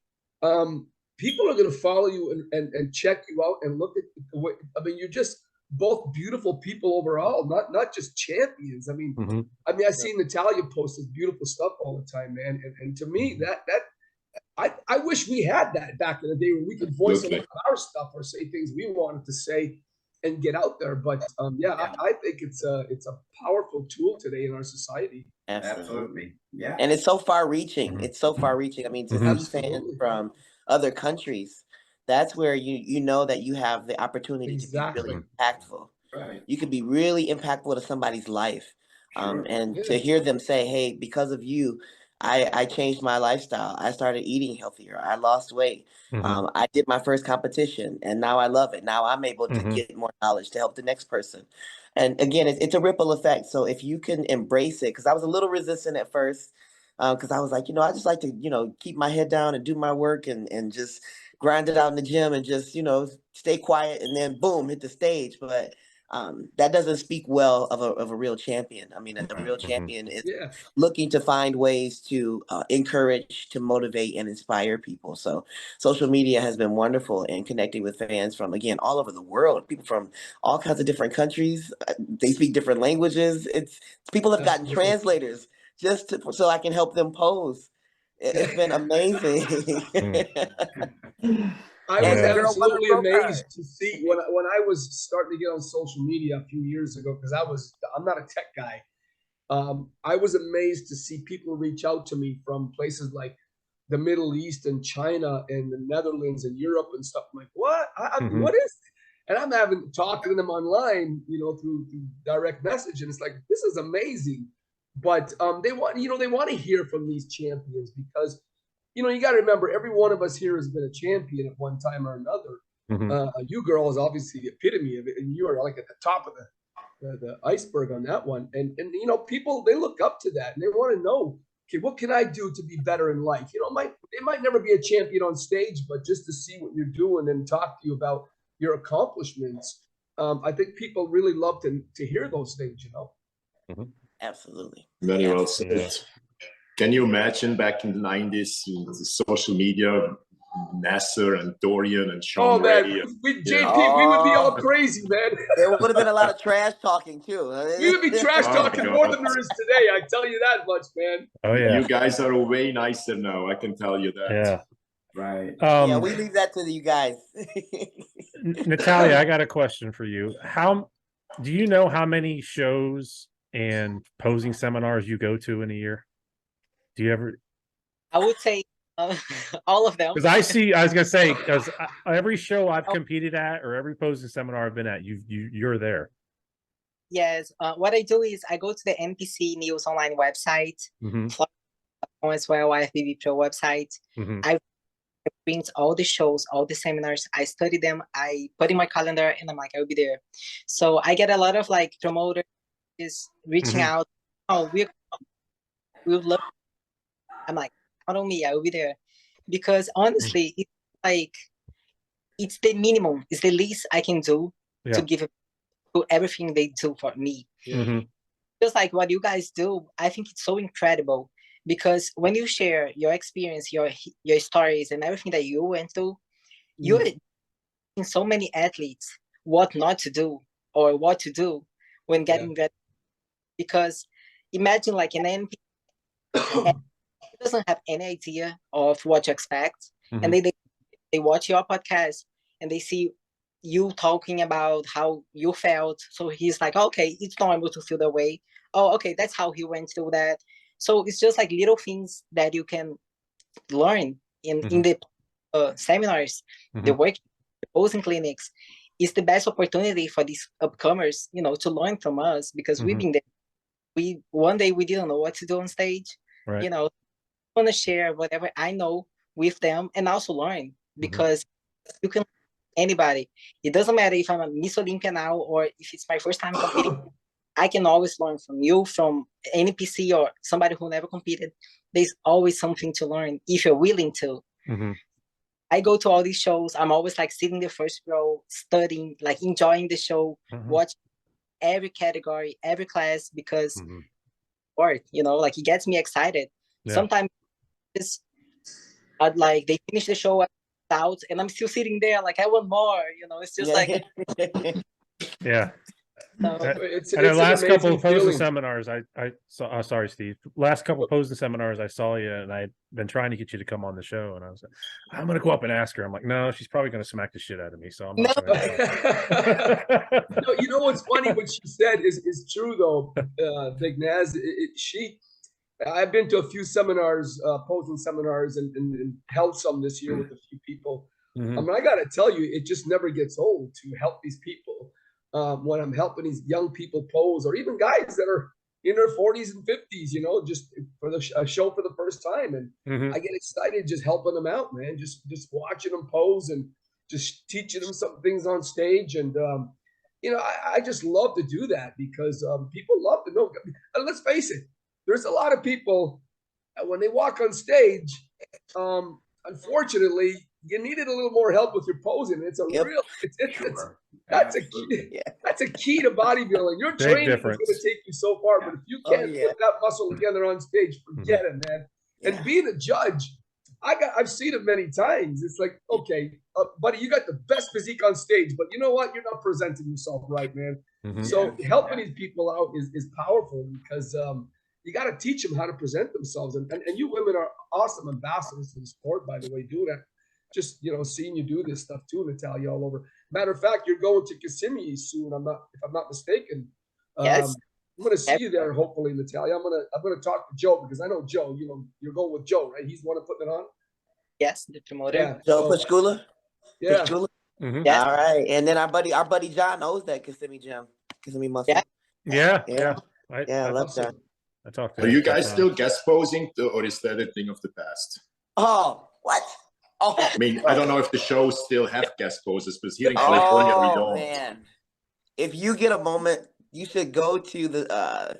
people are going to follow you and check you out and look at the way. I mean, you're just both beautiful people overall, not just champions. I mean, I've seen Natalia post this beautiful stuff all the time, man. And to me, that I wish we had that back in the day where we could voice a lot of our stuff or say things we wanted to say and get out there. But I think it's a powerful tool today in our society. Absolutely. Yeah. And it's so far reaching. It's so far reaching. I mean, to see fans from other countries, that's where you know that you have the opportunity to be really impactful. Right. You could be really impactful to somebody's life. And to hear them say, hey, because of you, I changed my lifestyle. I started eating healthier. I lost weight. I did my first competition, and now I love it. Now I'm able to get more knowledge to help the next person. And again, it's a ripple effect. So if you can embrace it, because I was a little resistant at first, because I was like, I just like to, keep my head down and do my work and just grind it out in the gym and just, stay quiet and then boom, hit the stage. But that doesn't speak well of a real champion. I mean, a real champion is looking to find ways to encourage, to motivate, and inspire people. So social media has been wonderful in connecting with fans from, again, all over the world, people from all kinds of different countries. They speak different languages. People have gotten translators just so I can help them pose. It's been amazing. I was absolutely amazed to see when I was starting to get on social media a few years ago, because I'm not a tech guy. I was amazed to see people reach out to me from places like the Middle East and China and the Netherlands and Europe and stuff. I'm like, what? What is it? And I'm talking to them online, through direct message, and it's like, this is amazing. But they want to hear from these champions, because you got to remember, every one of us here has been a champion at one time or another. You girls, obviously the epitome of it, and you are like at the top of the iceberg on that one. And people, they look up to that, and they want to know okay, what can I do to be better in life? You know, it might never be a champion on stage, but just to see what you're doing and talk to you about your accomplishments. I think people really love to hear those things, you know? Mhm. Absolutely. Very well said. Yeah. Can you imagine back in the 90s, the social media, Nasser and Dorian and Sean Oh man, Ray? JP, we would be all crazy, man. There would have been a lot of trash talking too. We would be trash Oh, talking God. more than there is today. I tell you that much, man. Oh yeah. You guys are way nicer now, I can tell you that. Yeah. Right. Yeah, we leave that to you guys. Natalia, I got a question for you. Do you know how many shows and posing seminars you go to in a year? Do you ever? I would say all of them. Because I was gonna say, because every show I've competed at or every posing seminar I've been at, you're there. Yes. What I do is I go to the NPC News Online website, as well, IFBB Pro website. I print all the shows, all the seminars. I study them. I put in my calendar, and I'm like, I'll be there. So I get a lot of like promoters reaching out. Oh, we would love. I'm like, not on me, I will be there, because honestly, it's like it's the minimum, it's the least I can do to give to everything they do for me. Just like what you guys do, I think it's so incredible, because when you share your experience, your stories, and everything that you went through, you're in so many athletes what not to do or what to do when getting ready. Because imagine like an NP doesn't have any idea of what to expect, and they watch your podcast and they see you talking about how you felt, so he's like, okay, it's normal to feel that way. Oh, okay, that's how he went through that. So it's just like little things that you can learn in the seminars, the work, the posing clinics. Is the best opportunity for these upcomers, you know, to learn from us, because we've been there. One day we didn't know what to do on stage, you know. Want to share whatever I know with them and also learn, because you can anybody. It doesn't matter if I'm a Miss Olympia now or if it's my first time competing. I can always learn from you, from NPC or somebody who never competed. There's always something to learn if you're willing to. I go to all these shows. I'm always like sitting in the first row, studying, like enjoying the show, watching every category, every class, because art, you know, like it gets me excited. Sometimes I'd like they finish the show out and I'm still sitting there like I want more, you know. It's just like It's the last couple of posing feeling. seminars I saw, sorry Steve, last couple of posing seminars I saw you, and I'd been trying to get you to come on the show, and I was like, I'm gonna go up and ask her. I'm like, no, she's probably gonna smack the shit out of me, so I'm not gonna No, you know what's funny, what she said is true though, Big Naz. I've been to a few seminars, posing seminars, and held some this year with a few people. I mean, I gotta tell you, it just never gets old to help these people. When I'm helping these young people pose, or even guys that are in their 40s and 50s, you know, just for a show for the first time, and I get excited just helping them out, man. Just watching them pose and just teaching them some things on stage, and you know, I just love to do that, because people love to know. And let's face it, there's a lot of people when they walk on stage, unfortunately, you needed a little more help with your posing. It's a real, that's a key to bodybuilding. Your training is going to take you so far, but if you can't put that muscle together on stage, forget it, man. And being a judge, I've seen it many times. It's like, okay, buddy, you got the best physique on stage, but you know what? You're not presenting yourself right, man. So helping these people out is powerful, because you got to teach them how to present themselves. And you women are awesome ambassadors to the sport, by the way, doing that. Just, you know, seeing you do this stuff too, Natalia, all over. Matter of fact, you're going to Kissimmee soon. If I'm not mistaken. Yes. I'm going to see you there, hopefully, Natalia. I'm going to talk to Joe, because I know Joe. You know, you're going with Joe, right? He's the one putting it on. Yes, the promoter. Yeah. Joe Pashkula? Yeah. Yes. All right. And then our buddy John knows that Kissimmee gym, Kissimmee muscle. Yeah. I love that. I talked to Are him you a couple guys times. still guest posing, or is that a thing of the past? Oh, what? Oh, I mean, I don't know if the shows still have guest poses, but here in California we don't. Man. If you get a moment, you should go to the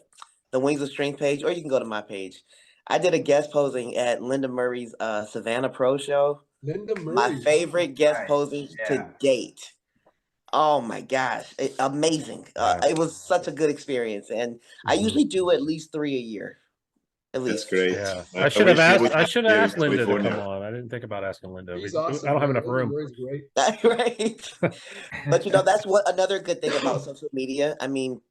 Wings of Strength page, or you can go to my page. I did a guest posing at Linda Murray's Savannah Pro show. Linda My Murray. favorite guest Right. posing Yeah. to date. Oh my gosh, amazing! Wow. It was such a good experience, and I Mhm. usually do at least 3 a year. At That's least. great. Yeah, I I should have wish you asked. would I have should have here in asked Linda to California. come on. I didn't think about asking Linda. He's I awesome. don't have man. enough Linda room. Murray's great. Right. But you know, that's what another good thing about social media. I mean,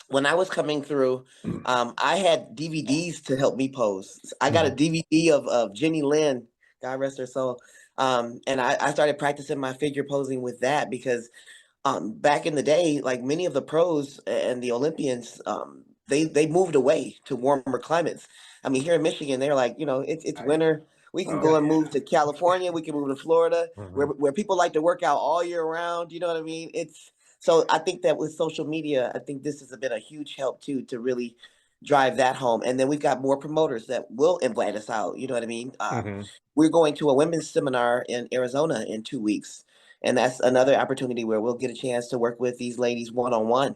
when I was coming through, I had DVDs to help me pose. I got a DVD of Jenny Lynn, God rest her soul. And I started practicing my figure posing with that because back in the day, like many of the pros and the Olympians, they moved away to warmer climates. I mean, here in Michigan, they're like, you know, it's Right. winter. We can Oh, go and yeah. move to California. We can move to Florida, Mhm. where people like to work out all year round. You know what I mean? So I think that with social media, I think this has been a huge help too to really drive that home. And then we've got more promoters that will invite us out. You know what I mean? Mhm. We're going to a women's seminar in Arizona in 2 weeks. And that's another opportunity where we'll get a chance to work with these ladies one-on-one.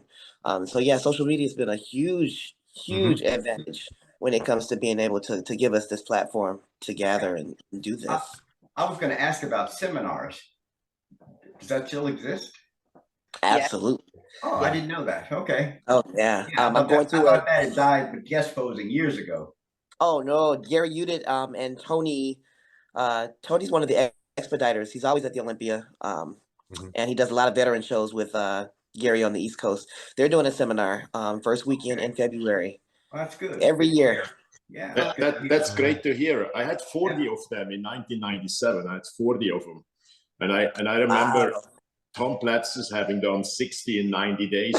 So yeah, social media has been a huge, huge advantage when it comes to being able to give us this platform to gather and do this. I was going to ask about seminars. Does that still exist? Absolutely. Oh, Yeah. I didn't know that. Okay. Oh yeah. Yeah, I'm going I to thought that had died with guest posing years ago. Oh no, Gary Udit and Tony. Tony's one of the expediters. He's always at the Olympia. And he does a lot of veteran shows with Gary on the East Coast. They're doing a seminar first weekend in February. Well, that's good. Every year. Yeah. That's great to hear. I had 40 of them in 1997. I had 40 of them. And I remember Wow. Tom Platz is having done 60 in 90 days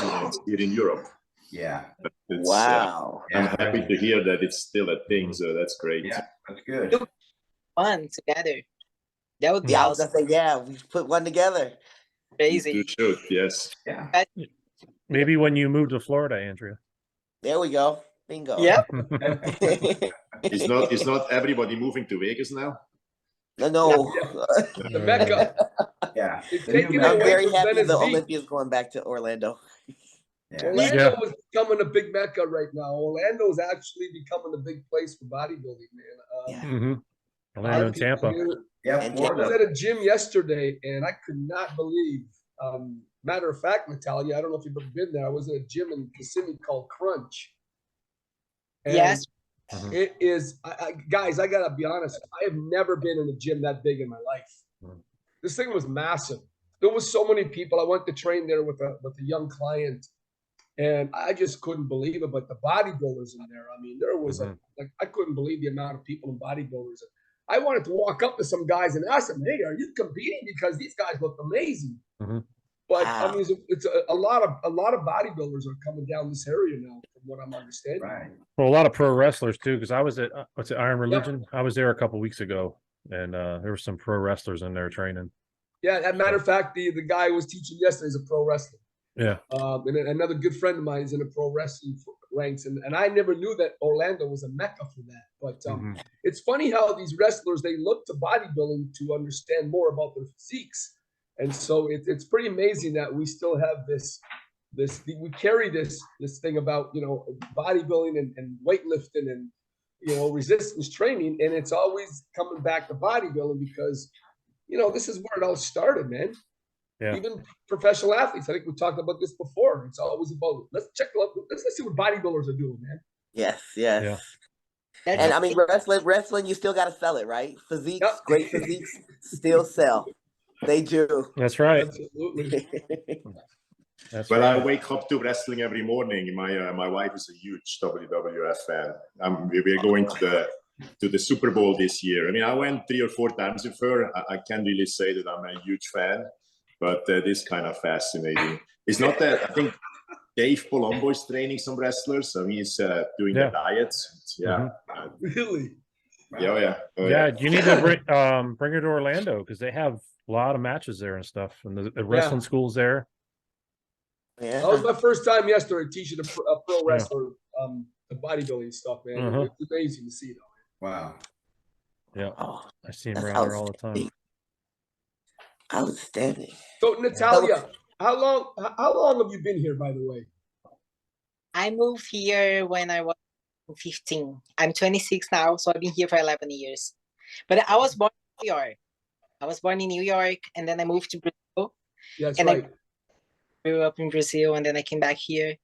here in Europe. Yeah. Wow. I'm Yeah. happy to hear that it's still a thing. So that's great. Yeah, that's good. Fun together. That would be Yeah, I was awesome. gonna say, yeah, we put one together. You Crazy. should, yes. Yeah. Maybe when you move to Florida, Andrea. There we go. Bingo. Yep. It's not everybody moving to Vegas now. No. The Mecca. Yeah. They've The new taken it Mecca. I'm away very from happy Venice the Beach. Olympia's going back to Orlando. Yeah. Orlando is becoming a big Mecca right now. Orlando is actually becoming a big place for bodybuilding, man. Orlando and Tampa. Yeah, And I was Florida. at a gym yesterday, and I could not believe. Matter of fact, Natalia, I don't know if you've ever been there. I was at a gym in Kissimmee called Crunch. And Yes. it is, guys. I gotta be honest. I have never been in a gym that big in my life. This thing was massive. There was so many people. I went to train there with a young client, and I just couldn't believe it. But the bodybuilders in there, I mean, there was I couldn't believe the amount of people in bodybuilders. I wanted to walk up to some guys and ask them, "Hey, are you competing? Because these guys look amazing." But I mean, it's a lot of bodybuilders are coming down this area now, from what I'm understanding. Right. Well, a lot of pro wrestlers too, because I was at what's it, Iron Religion. I was there a couple weeks ago, and there were some pro wrestlers in there training. Yeah, as a matter of fact, the guy I was teaching yesterday is a pro wrestler. Yeah. And another good friend of mine is in the pro wrestling ranks, and I never knew that Orlando was a mecca for that. But it's funny how these wrestlers, they look to bodybuilding to understand more about their physiques, and so it's pretty amazing that we still have this we carry this thing about, you know, bodybuilding and weightlifting and, you know, resistance training, and it's always coming back to bodybuilding because, you know, this is where it all started, man. Yeah. Even professional athletes. I think we talked about this before. It's always about let's see what bodybuilders are doing, man. Yes. Yeah. And I mean, wrestling, you still got to sell it, right? Physiques, great physiques, still sell. They do. That's right. Absolutely. That's Well, right. I wake up to wrestling every morning. My wife is a huge WWF fan. We're going to the Super Bowl this year. I mean, I went 3 or 4 times with her. I can't really say that I'm a huge fan, but it is kind of fascinating. It's not that I think Dave Palumbo is training some wrestlers. I mean, he's doing the diets. Yeah. Really? Yeah. Yeah. You need to bring her to Orlando because they have a lot of matches there and stuff, and the wrestling schools there. Yeah. That was my first time yesterday teaching a pro wrestler the bodybuilding stuff, man. It's amazing to see, though. Wow. Yeah. Oh, I see him around there all the time. Outstanding. So, Natalia, how long have you been here, by the way? I moved here when I was 15. I'm 26 now, so I've been here for 11 years. But I was born in New York. I was born in New York, and then I moved to Brazil. Yeah, that's And right. I grew up in Brazil, and then I came back here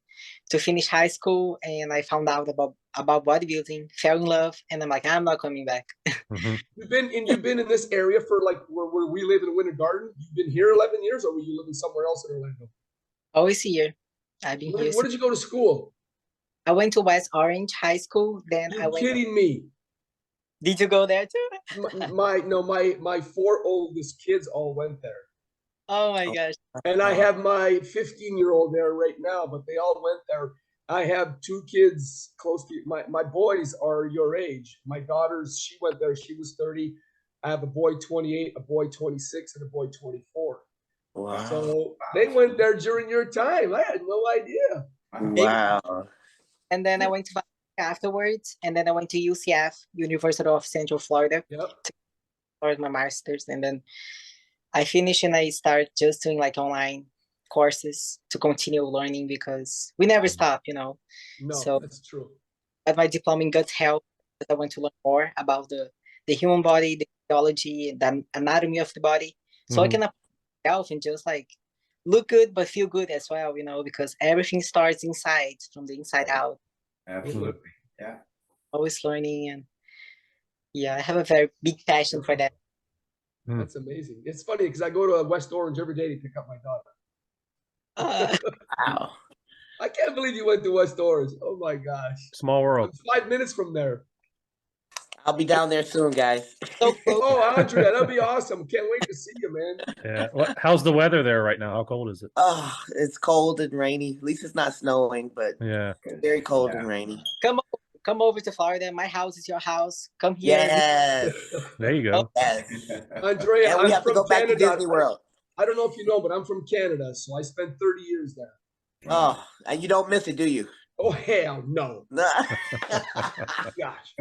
to finish high school, and I found out about bodybuilding, fell in love, and I'm like, I'm not coming back. Mhm. You've been in this area for like where we live in Winter Garden. You've been here 11 years, or were you living somewhere else in Orlando? Always here. I've been here. Where did you go to school? I went to West Orange High School. Then I You're went. kidding me. Did you go there too? My 4 oldest kids all went there. Oh my gosh. And I have my 15-year-old there right now, but they all went there. I have 2 kids close to my boys are your age. My daughter's, she went there, she was 30. I have a boy 28, a boy 26, and a boy 24. Wow. So they went there during your time. I had no idea. Wow. And then I went to afterwards, and then I went to UCF, University of Central Florida, Yep. for my master's, and then I finished and I started just doing like online courses to continue learning because we never stop, you know. No, So that's true. I had my diploma in gut health. I want to learn more about the human body, the physiology, and the anatomy of the body, so I can apply myself and just like look good but feel good as well, you know, because everything starts inside, from the inside out. Absolutely. Yeah. Always learning, and yeah, I have a very big passion for that. That's amazing. It's funny because I go to West Orange every day to pick up my daughter. Wow. I can't believe you went to West Orange. Oh my gosh. Small world. I'm 5 minutes from there. I'll be down there soon, guys. So close. Oh, Andrea, that'll be awesome. Can't wait to see you, man. Yeah. How's the weather there right now? How cold is it? Oh, it's cold and rainy. At least it's not snowing, but Yeah. very cold Yeah. and rainy. Come over to Florida. My house is your house. Come here. Yes. There you go. Yes. Andrea, And we I'm have to from go back to Canada. Disney World. I don't know if you know, but I'm from Canada, so I spent 30 years there. Oh, and you don't miss it, do you? Oh, hell no. Gosh.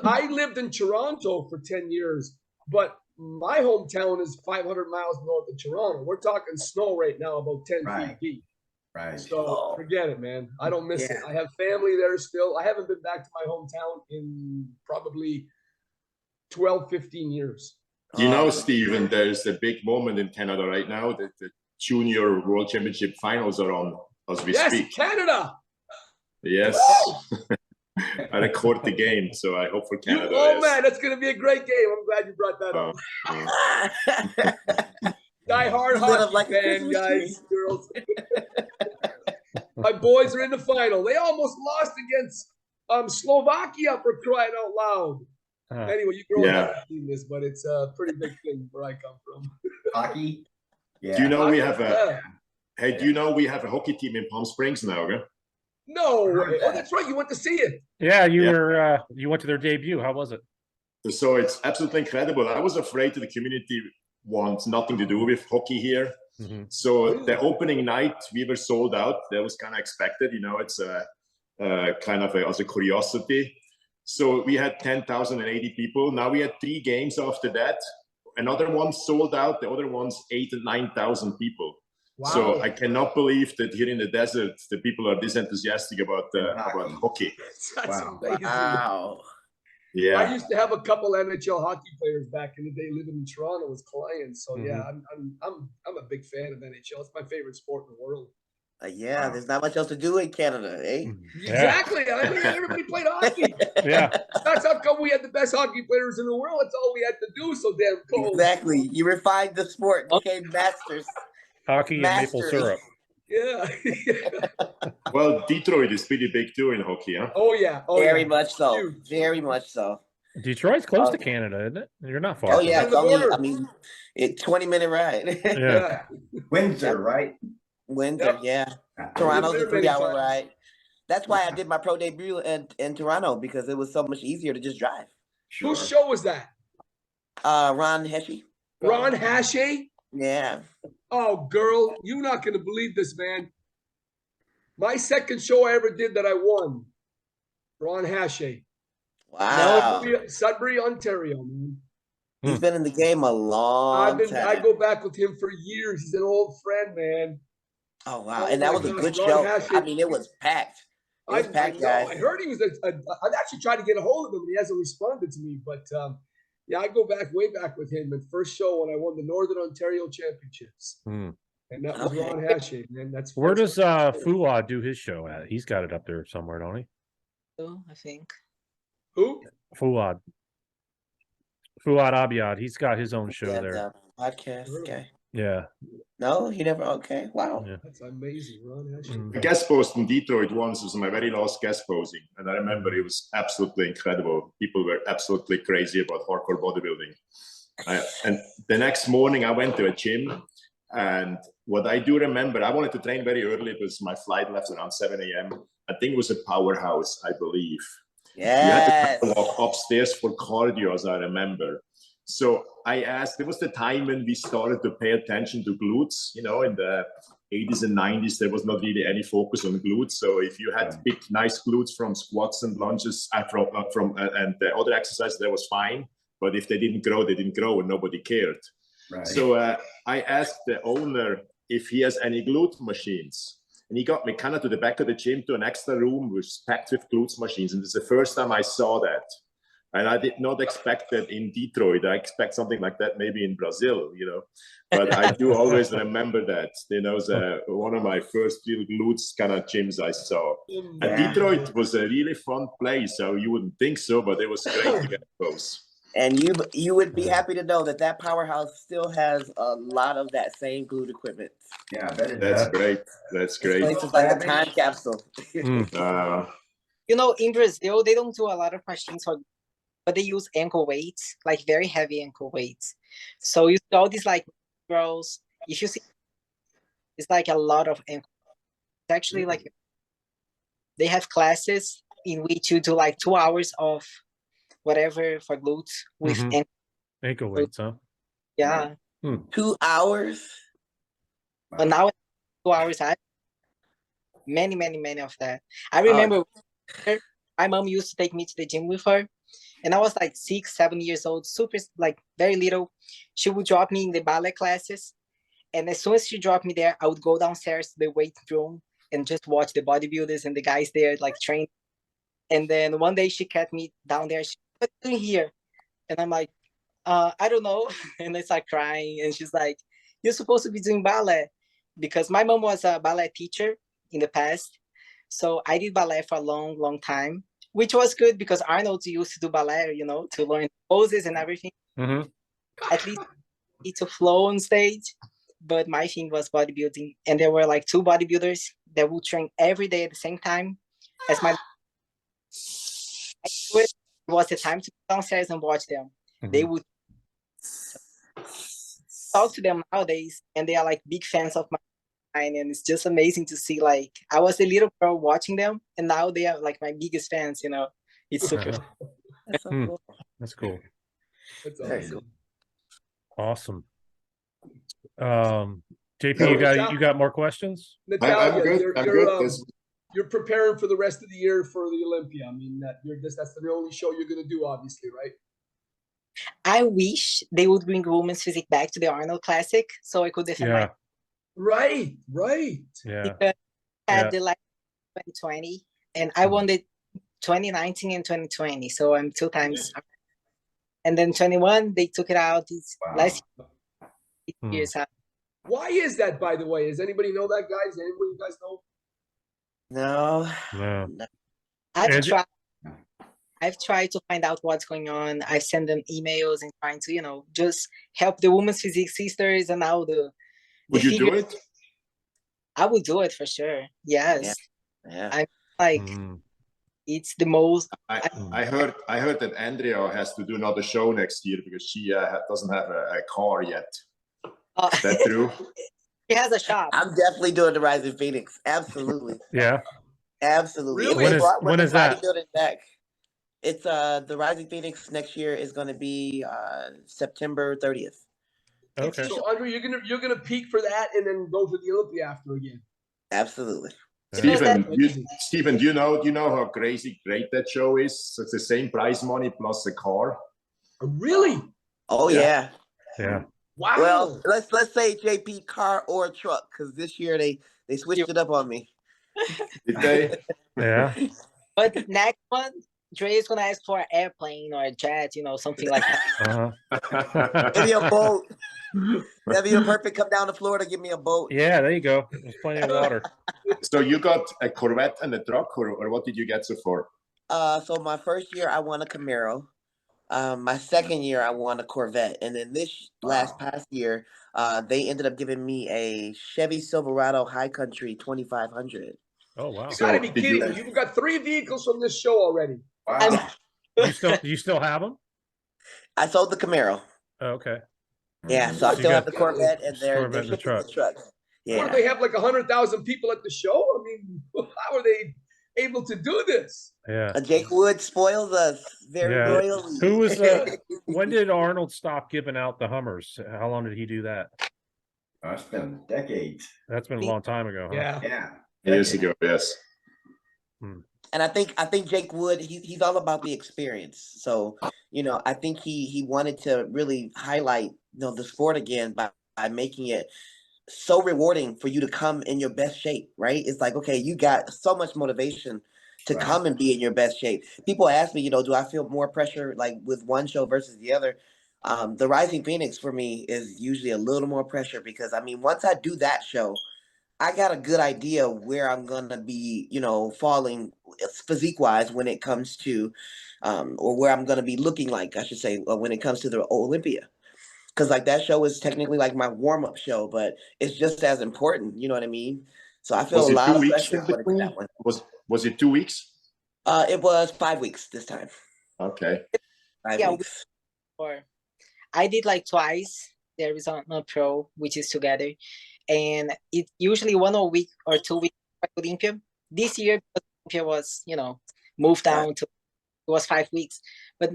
I lived in Toronto for 10 years, but my hometown is 500 miles north of Toronto. We're talking snow right now, about 10 Right. feet deep. Right. So forget it, man. I don't miss it. Yeah. I have family there still. I haven't been back to my hometown in probably 12, 15 years. You know, Steven, there's a big moment in Canada right now that the Junior World Championship finals are on as we Yes, speak. Canada. Yes. I record the game, so I hope for Canada. Oh, man, that's going to be a great game. I'm glad you brought that up. Die hard hockey like a fan, Christmas tree. guys, girls. My boys are in the final. They almost lost against Slovakia, for crying out loud. Anyway, you girls haven't seen this, but it's a pretty big thing where I come from. Hockey. Yeah. Do you know we have a? Hey, do you know we have a hockey team in Palm Springs now? Okay? No way. Oh, that's right. You went to see it. Yeah, you went to their debut. How was it? So it's absolutely incredible. I was afraid that the community wants nothing to do with hockey here. So the opening night, we were sold out. That was kind of expected. You know, it's a kind of as a curiosity. So we had 10,080 people. Now we had 3 games after that. Another one sold out. The other one's 8,000 and 9,000 people. Wow. So I cannot believe that here in the desert, the people are this enthusiastic about hockey. That's amazing. Wow. Yeah. I used to have a couple NHL hockey players back in the day living in Toronto as clients. So yeah, I'm a big fan of NHL. It's my favorite sport in the world. Yeah, there's not much else to do in Canada, eh? Exactly. I mean, everybody played hockey. Yeah. That's how come we had the best hockey players in the world. That's all we had to do. So damn cold. Exactly. You refined the sport, became masters. Hockey and maple syrup. Yeah. Well, Detroit is pretty big too in hockey, huh? Oh yeah. Oh, Very yeah. much so. Huge. Very much so. Detroit's close to Canada, isn't it? You're not far. Oh yeah, It's on the border. I mean, it's 20-minute ride. Yeah. Windsor, right? Windsor, yeah. Toronto's a 3-hour ride. That's why I did my pro debut in Toronto, because it was so much easier to just drive. Sure. Whose show was that? Ron Heshy. Ron Hache? Yeah. Oh, girl, you're not going to believe this, man. My second show I ever did that I won. Ron Hache. Wow. Sudbury, Ontario, man. He's been in the game a long time. I go back with him for years. He's an old friend, man. Oh, wow. Oh And that my was a gosh, good Ron show. Hache. I mean, it was packed. was packed, guys. I heard he was. I've actually tried to get a hold of him, and he hasn't responded to me. But yeah, I go back way back with him. The first show when I won the Northern Ontario Championships, and that was Ron Hache. Man, where does Fuad do his show at? He's got it up there somewhere, don't he? Oh, I think. Who? Fuad Abiad. He's got his own show Yeah, there. the podcast guy. Yeah. No, he never. Okay, wow. Yeah. That's amazing, Ron Hache. A guest post in Detroit once was my very last guest posing, and I remember it was absolutely incredible. People were absolutely crazy about hardcore bodybuilding. And the next morning, I went to a gym, and what I do remember, I wanted to train very early because my flight left around 7 a.m. I think it was a powerhouse, I believe. Yes. You had to walk upstairs for cardio, as I remember. So I asked, it was the time when we started to pay attention to glutes, you know, in the 80s and 90s, there was not really any focus on glutes. So if you had big, nice glutes from squats and lunges and the other exercises, that was fine. But if they didn't grow, and nobody cared. Right. So I asked the owner if he has any glute machines. And he got me kind of to the back of the gym to an extra room which was packed with glutes machines. And it's the first time I saw that. And I did not expect that in Detroit. I expect something like that maybe in Brazil, you know. But I do always remember that. You know, one of my first real glutes kind of gyms I saw. And Detroit was a really fun place. So you wouldn't think so, but it was great to get close. And you would be happy to know that that powerhouse still has a lot of that same glute equipment. Yeah, I bet it That's does. great. That's great. It's like a time capsule. You know, in Brazil, they don't do a lot of machines but they use ankle weights, like very heavy ankle weights. So you see all these like girls, if you see, it's like a lot of ankle. It's actually like they have classes in which you do like 2 hours of whatever for glutes with ankle weights, huh? Yeah. 2 hours. But now 2 hours, I many of that. I remember my mom used to take me to the gym with her. And I was like 6, 7 years old, super, like very little. She would drop me in the ballet classes. And as soon as she dropped me there, I would go downstairs to the weight room and just watch the bodybuilders and the guys there like train. And then one day she kept me down there. She, what are you doing here? And I'm like, I don't know. And I start crying. And she's like, you're supposed to be doing ballet. Because my mom was a ballet teacher in the past. So I did ballet for a long, long time. Which was good because Arnold used to do ballet, you know, to learn poses and everything. At least to flow on stage. But my thing was bodybuilding. And there were like 2 bodybuilders that would train every day at the same time as my... It was the time to go downstairs and watch them. They would talk to them nowadays and they are like big fans of mine. And it's just amazing to see, like, I was a little girl watching them and now they are like my biggest fans, you know. It's super. That's so cool. That's cool. That's awesome. JP, you got more questions? Natalia, I'm good. You're preparing for the rest of the year for the Olympia. I mean, that's the only show you're going to do, obviously, right? I wish they would bring women's physique back to the Arnold Classic so I could defend my... Right. Yeah. Because I had the last 2020 and I won the 2019 and 2020. So I'm 2 times. And then 21, they took it out last year's. Why is that, by the way? Does anybody know that, guys? Anybody you guys know? No. I've tried to find out what's going on. I've sent them emails and trying to, you know, just help the women's physique sisters and now the Would you do it? I would do it for sure. Yes. Yeah. I'm like, it's the most. I heard that Andrea has to do another show next year because she doesn't have a car yet. Is that true? She has a shop. I'm definitely doing the Rising Phoenix. Absolutely. Yeah. Absolutely. Really? When is that? Back. It's the Rising Phoenix next year is going to be September 30th. Okay. So Andrea, you're gonna peak for that and then go to the Olympia after again. Absolutely. Stephen, do you know how great that show is? So it's the same prize money plus a car. Really? Oh yeah. Yeah. Wow. Well, let's say JP car or truck because this year they switched it up on me. Did they? Yeah. But next one, Dre is gonna ask for an airplane or a jet, you know, something like that. Uh-huh. Give me a boat. That'd be a perfect. Come down to Florida, give me a boat. Yeah, there you go. There's plenty of water. So you got a Corvette and a truck, or what did you get so far? So my first year I won a Camaro. My second year I won a Corvette, and then this past year, they ended up giving me a Chevy Silverado High Country 2500. Oh wow. You So gotta be did kidding me. You've got 3 vehicles from this show already. Wow. You still have them? I sold the Camaro. Oh, okay. Yeah, so So I you still have got the Corvette, and they're Corvette and the shipping the truck. trucks. Yeah. What, do they have like 100,000 people at the show? I mean, how are they able to do this? Yeah. Jake Wood spoils us very Yeah. royally. Who was when did Arnold stop giving out the Hummers? How long did he do that? Oh, it's been decades. That's been a long time ago, huh? Yeah. Yeah. Years Decades. ago, yes. And I think Jake Wood, he's all about the experience. So, you know, I think he wanted to really highlight, you know, the sport again by making it so rewarding for you to come in your best shape, right? It's like, okay, you got so much motivation to Right. come and be in your best shape. People ask me, you know, do I feel more pressure like with one show versus the other? The Rising Phoenix for me is usually a little more pressure because I mean, once I do that show, I got a good idea where I'm gonna be, you know, falling physique wise when it comes to, or where I'm gonna be looking like, I should say, when it comes to the Olympia. Because like that show is technically like my warm up show, but it's just as important. You know what I mean? So I feel Was a it lot 2 of weeks pressure in going into between? that one. Was it 2 weeks? It was 5 weeks this time. Okay. 5 Yeah, weeks. Or I did like twice. There is on a pro, which is together, and it's usually 1 week or 2 weeks for Olympia. This year, Olympia was, you know, moved down to, it was 5 weeks. But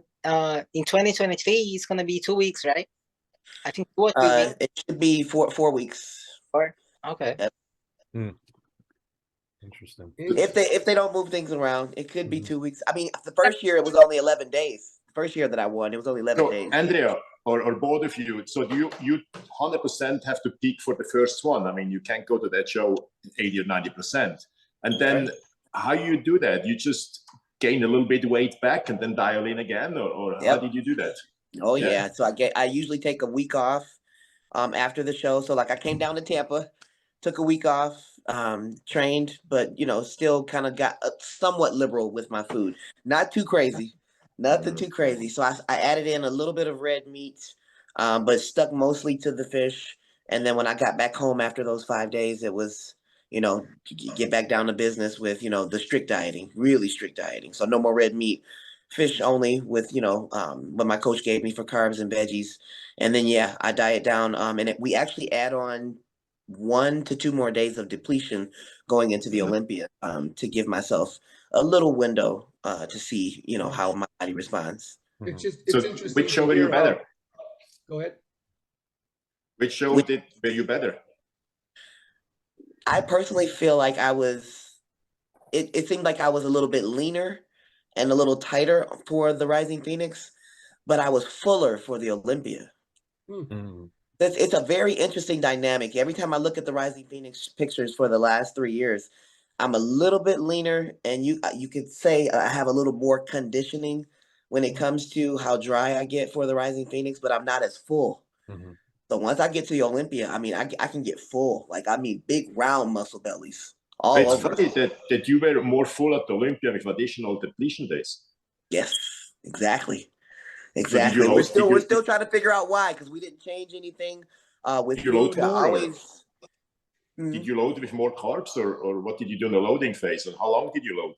in 2023, it's gonna be 2 weeks, right? I think 2 or 3 weeks. It should be 4 weeks. Or okay. Interesting. If they don't move things around, it could be Mhm. 2 weeks. I mean, the first year it was only 11 days. The first year that I won, it was only 11 So days. Andrea, or both of you, so do you 100% have to peak for the first one? I mean, you can't go to that show 80 or 90%. And then how you do that? You just gain a little bit weight back and then dial in again, or how did you do that? Oh yeah. So I usually take a week off after the show. So like I came down to Tampa, took a week off, trained, but you know, still kind of got somewhat liberal with my food. Not too crazy. Nothing too crazy. So I added in a little bit of red meat, but stuck mostly to the fish. And then when I got back home after those 5 days, it was, you know, get back down to business with, you know, the strict dieting, really strict dieting. So no more red meat, fish only with, you know, what my coach gave me for carbs and veggies. And then, yeah, I diet down. We actually add on 1 to 2 more days of depletion going into the Olympia to give myself a little window to see, you know, how my body responds. It's just, So it's interesting. which show to were you hear how- better? Go ahead. Which show were you better? I personally feel like it seemed like I was a little bit leaner and a little tighter for the Rising Phoenix, but I was fuller for the Olympia. It's a very interesting dynamic. Every time I look at the Rising Phoenix pictures for the last 3 years, I'm a little bit leaner, and you could say I have a little more conditioning when it comes to how dry I get for the Rising Phoenix, but I'm not as full. So once I get to the Olympia, I mean, I can get full. Like, I mean, big round muscle bellies all It's over. funny that you were more full at the Olympia with additional depletion days. Yes, exactly. Exactly. We're still trying to figure out why, because we didn't change anything with Did you load food. I more, always. Did you load with more carbs, or what did you do in the loading phase, and how long did you load?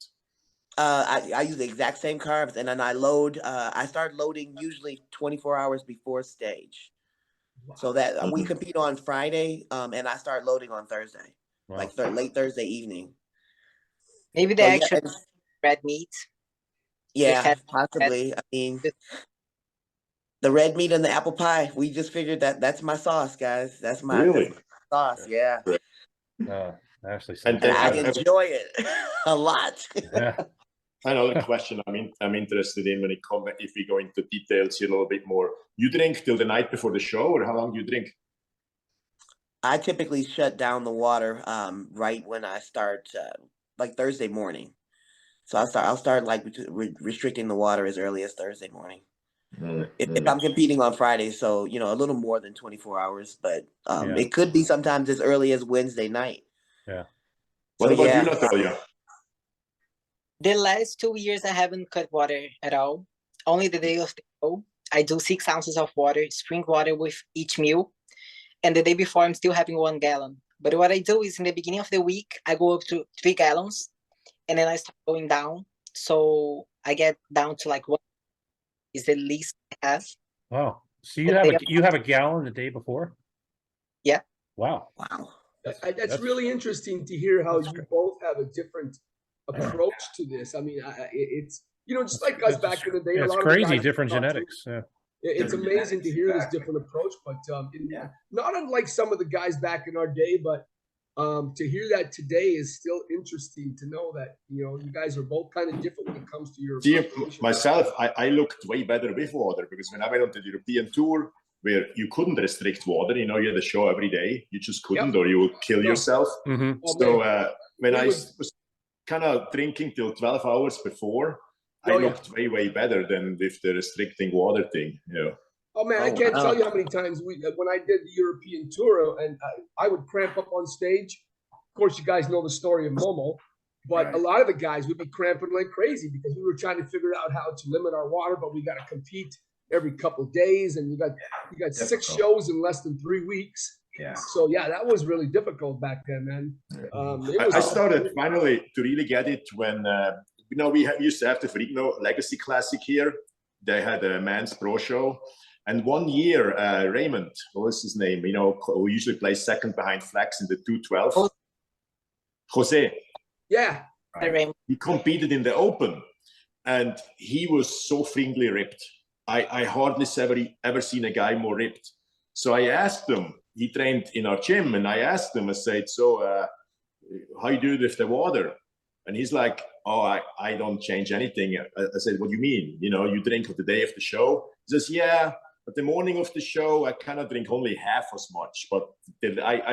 I use the exact same carbs, and then I load. I start loading usually 24 hours before stage, so that we compete on Friday, and I start loading on Thursday, like late Thursday evening. Maybe the extra red meat. Yeah, possibly. I mean, the red meat and the apple pie. We just figured that's my sauce, guys. That's my sauce. Yeah. Ashley, and I enjoy it a lot. Another question I'm interested in when it comes, if we go into details here a little bit more. You drink till the night before the show, or how long do you drink? I typically shut down the water right when I start, like Thursday morning. So I'll start like restricting the water as early as Thursday morning. If I'm competing on Friday, so you know, a little more than 24 hours, but it could be sometimes as early as Wednesday night. Yeah. What So, about yeah, you, Natalia? The last 2 years, I haven't cut water at all. Only the day of the show, I do 6 ounces of water, spring water with each meal. And the day before, I'm still having 1 gallon. But what I do is in the beginning of the week, I go up to 3 gallons and then I start going down. So I get down to like 1 is the least I have. Wow. So And you have a gallon the day before? Yeah. Wow. wow. That's really interesting to hear how you both have a different approach to this. I mean, it's, you know, just like us back in the day. Yeah, a it's lot of the crazy, guys different we talked to, genetics. Yeah. it's Different amazing to genetics, hear this exactly. different approach, but Yeah. not unlike some of the guys back in our day, but to hear that today is still interesting to know that, you know, you guys are both kind of different when it comes to your See, preparation. myself, I looked way better with water because when I went on the European tour, where you couldn't restrict water, you know, you had a show every day, you just couldn't, or you would kill yourself. Mm-hmm. Oh, So man. when I would- was kind of drinking till 12 hours before, I Oh, yeah. looked way better than with the restricting water thing. You know. Oh man, I Oh, can't wow. tell you how many times when I did the European tour and I would cramp up on stage. Of course, you guys know the story of Momo, but Right. a lot of the guys would be cramping like crazy because we were trying to figure out how to limit our water, but we got to compete every couple of days, and you got 6 Difficult. shows in less than 3 weeks. Yeah. So yeah, that was really difficult back then, man. It was I started finally to really get it when you know we used to have the Physique Legacy Classic here. They had a men's pro show, and 1 year Raymond, what was his name? You know, who usually plays second behind Flex in the 212. Oh. Jose. yeah. He competed in the Open, and he was so freakingly ripped. I hardly ever seen a guy more ripped. So I asked him. He trained in our gym, and I asked him. I said, "So, how you do it with the water?" And he's like, "Oh, I don't change anything." I said, "What do you mean? You know, you drink on the day of the show?" He says, "Yeah, but the morning of the show, I kind of drink only half as much, but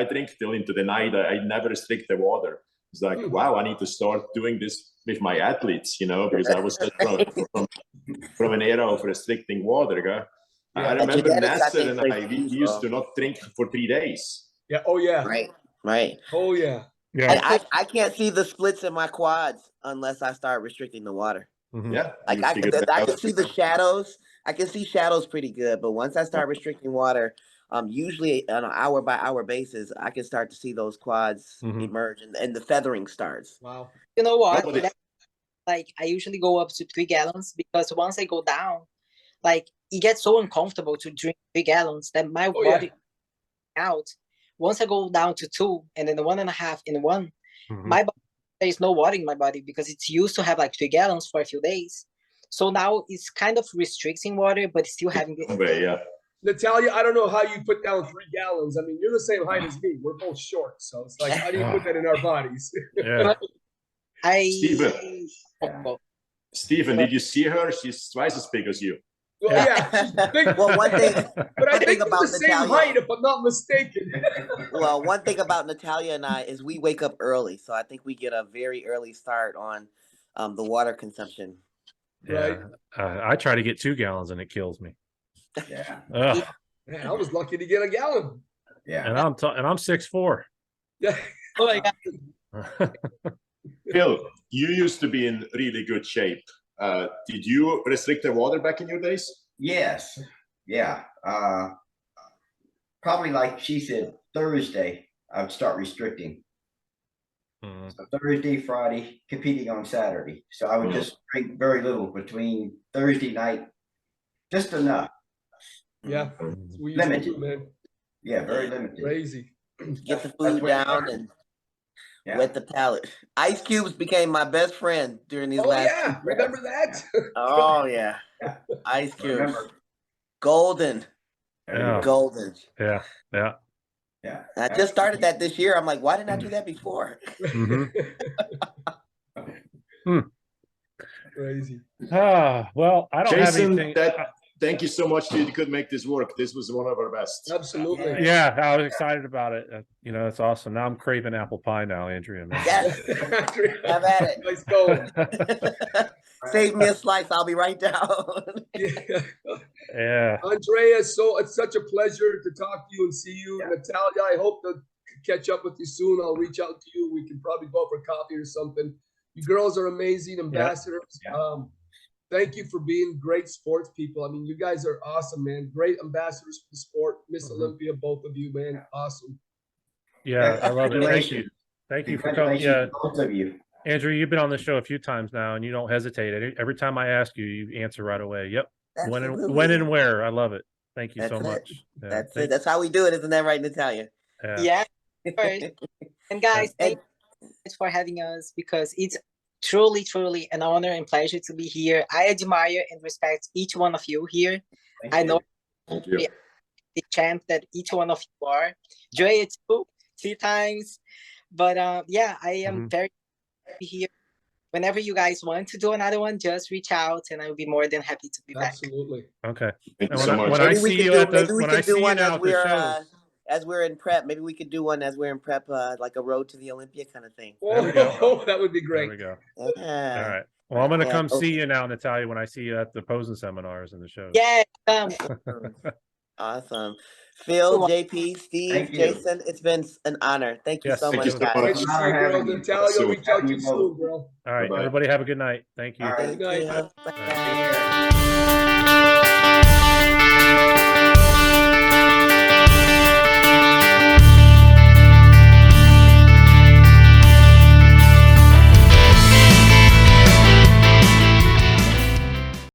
I drink till into the night. I never restrict the water." It's like, wow, I need to start doing this with my athletes, you know, because I was just from an era of restricting water. Huh? Yeah. I remember Genetics, I Nasser think, and plays I, a we huge used role. to not drink for 3 days. Yeah. Oh yeah. Right. Oh yeah. Yeah. I can't see the splits in my quads unless I start restricting the water. Mm-hmm. Yeah. Like you I figured that can out. see the shadows. I can see shadows pretty good, but once I start restricting water, usually on an hour by hour basis, I can start to see those quads emerge and the feathering starts. Wow. You know what? No, but Like I usually go up to 3 gallons because once I go down, like it gets so uncomfortable to drink 3 gallons that my Oh, body out. Once I go down to 2 and then 1.5 in 1, my body, there's no water in my body because it's used to have like 3 gallons for a few days. So now it's kind of restricting water, but still having yeah. Natalia, I don't know how you put down 3 gallons. I mean, you're the same height as me. We're both short, so it's like, how do you put that in our bodies? Yeah. Stephen, did you see her? She's twice as big as you. Well, yeah, she's big. Well, one thing, but I one think thing we're about the same Natalia, height, if I'm not mistaken. well, one thing about Natalia and I is we wake up early, so I think we get a very early start on the water consumption. Yeah. I try to get 2 gallons and it kills me. Yeah. Ugh. Man, I was lucky to get a gallon. Yeah. And I'm 6'4". Yeah. Oh my God. Phil, you used to be in really good shape. Did you restrict the water back in your days? Yes. Yeah. Probably like she said, Thursday, I would start restricting. So Thursday, Friday, competing on Saturday. So I would just drink very little between Thursday night, just enough. Yeah. We used to do, man. Yeah, very limited. Crazy. Get the food down and wet the palate. Ice cubes became my best friend during these last. Yeah, remember that? Oh yeah, ice cubes. Remember. Golden. Yeah. Golden. Yeah. Yeah. Yeah. I just started that this year. I'm like, why didn't I do that before? Crazy. Well, I don't have Jason, anything. thank you so much you could make this work. This was one of our best. Absolutely. Yeah, I was excited about it. You know, it's awesome. Now I'm craving apple pie now, Andrea. Man. Yes. Have at it. Let's go. Save me a slice. I'll be right down. Yeah. Andrea, so it's such a pleasure to talk to you and see you. Natalia, I hope to catch up with you soon. I'll reach out to you. We can probably go for coffee or something. You girls are amazing ambassadors. Thank you for being great sports people. I mean, you guys are awesome, man. Great ambassadors for the sport. Miss Olympia, both of you, man. Awesome. Yeah, I love it. Thank you. Thank you for coming. Yeah, both of you. Andrew, you've been on the show a few times now, and you don't hesitate. Every time I ask you, you answer right away. Yep. When and where. I love it. Thank you so much. Yeah, That's it. That's how we do it. Isn't that right, Natalia? Yeah. And guys, thank you so much for having us, because it's truly, truly an honor and pleasure to be here. I admire and respect each one of you here. I know the champ that each one of you are. Drea too, 2 times. But yeah, I am very happy here. Whenever you guys want to do another one, just reach out and I will be more than happy to be back. Absolutely. Okay. Thank you so much. When I see you at the, when I see you now at the shows. As we're in prep, maybe we could do one as we're in prep, like a road to the Olympia kind of thing. There we go. Oh, that would be great. There we go. All right. Well, I'm going to come see you now, Natalia, when I see you at the posing seminars and the shows. Yeah. Awesome. Phil, JP, Steve, Jason, it's been an honor. Thank you so much, guys. Great to see you, girl. Natalia, reach out to you soon, girl. All right. Everybody have a good night. Thank you. Good night. Bye.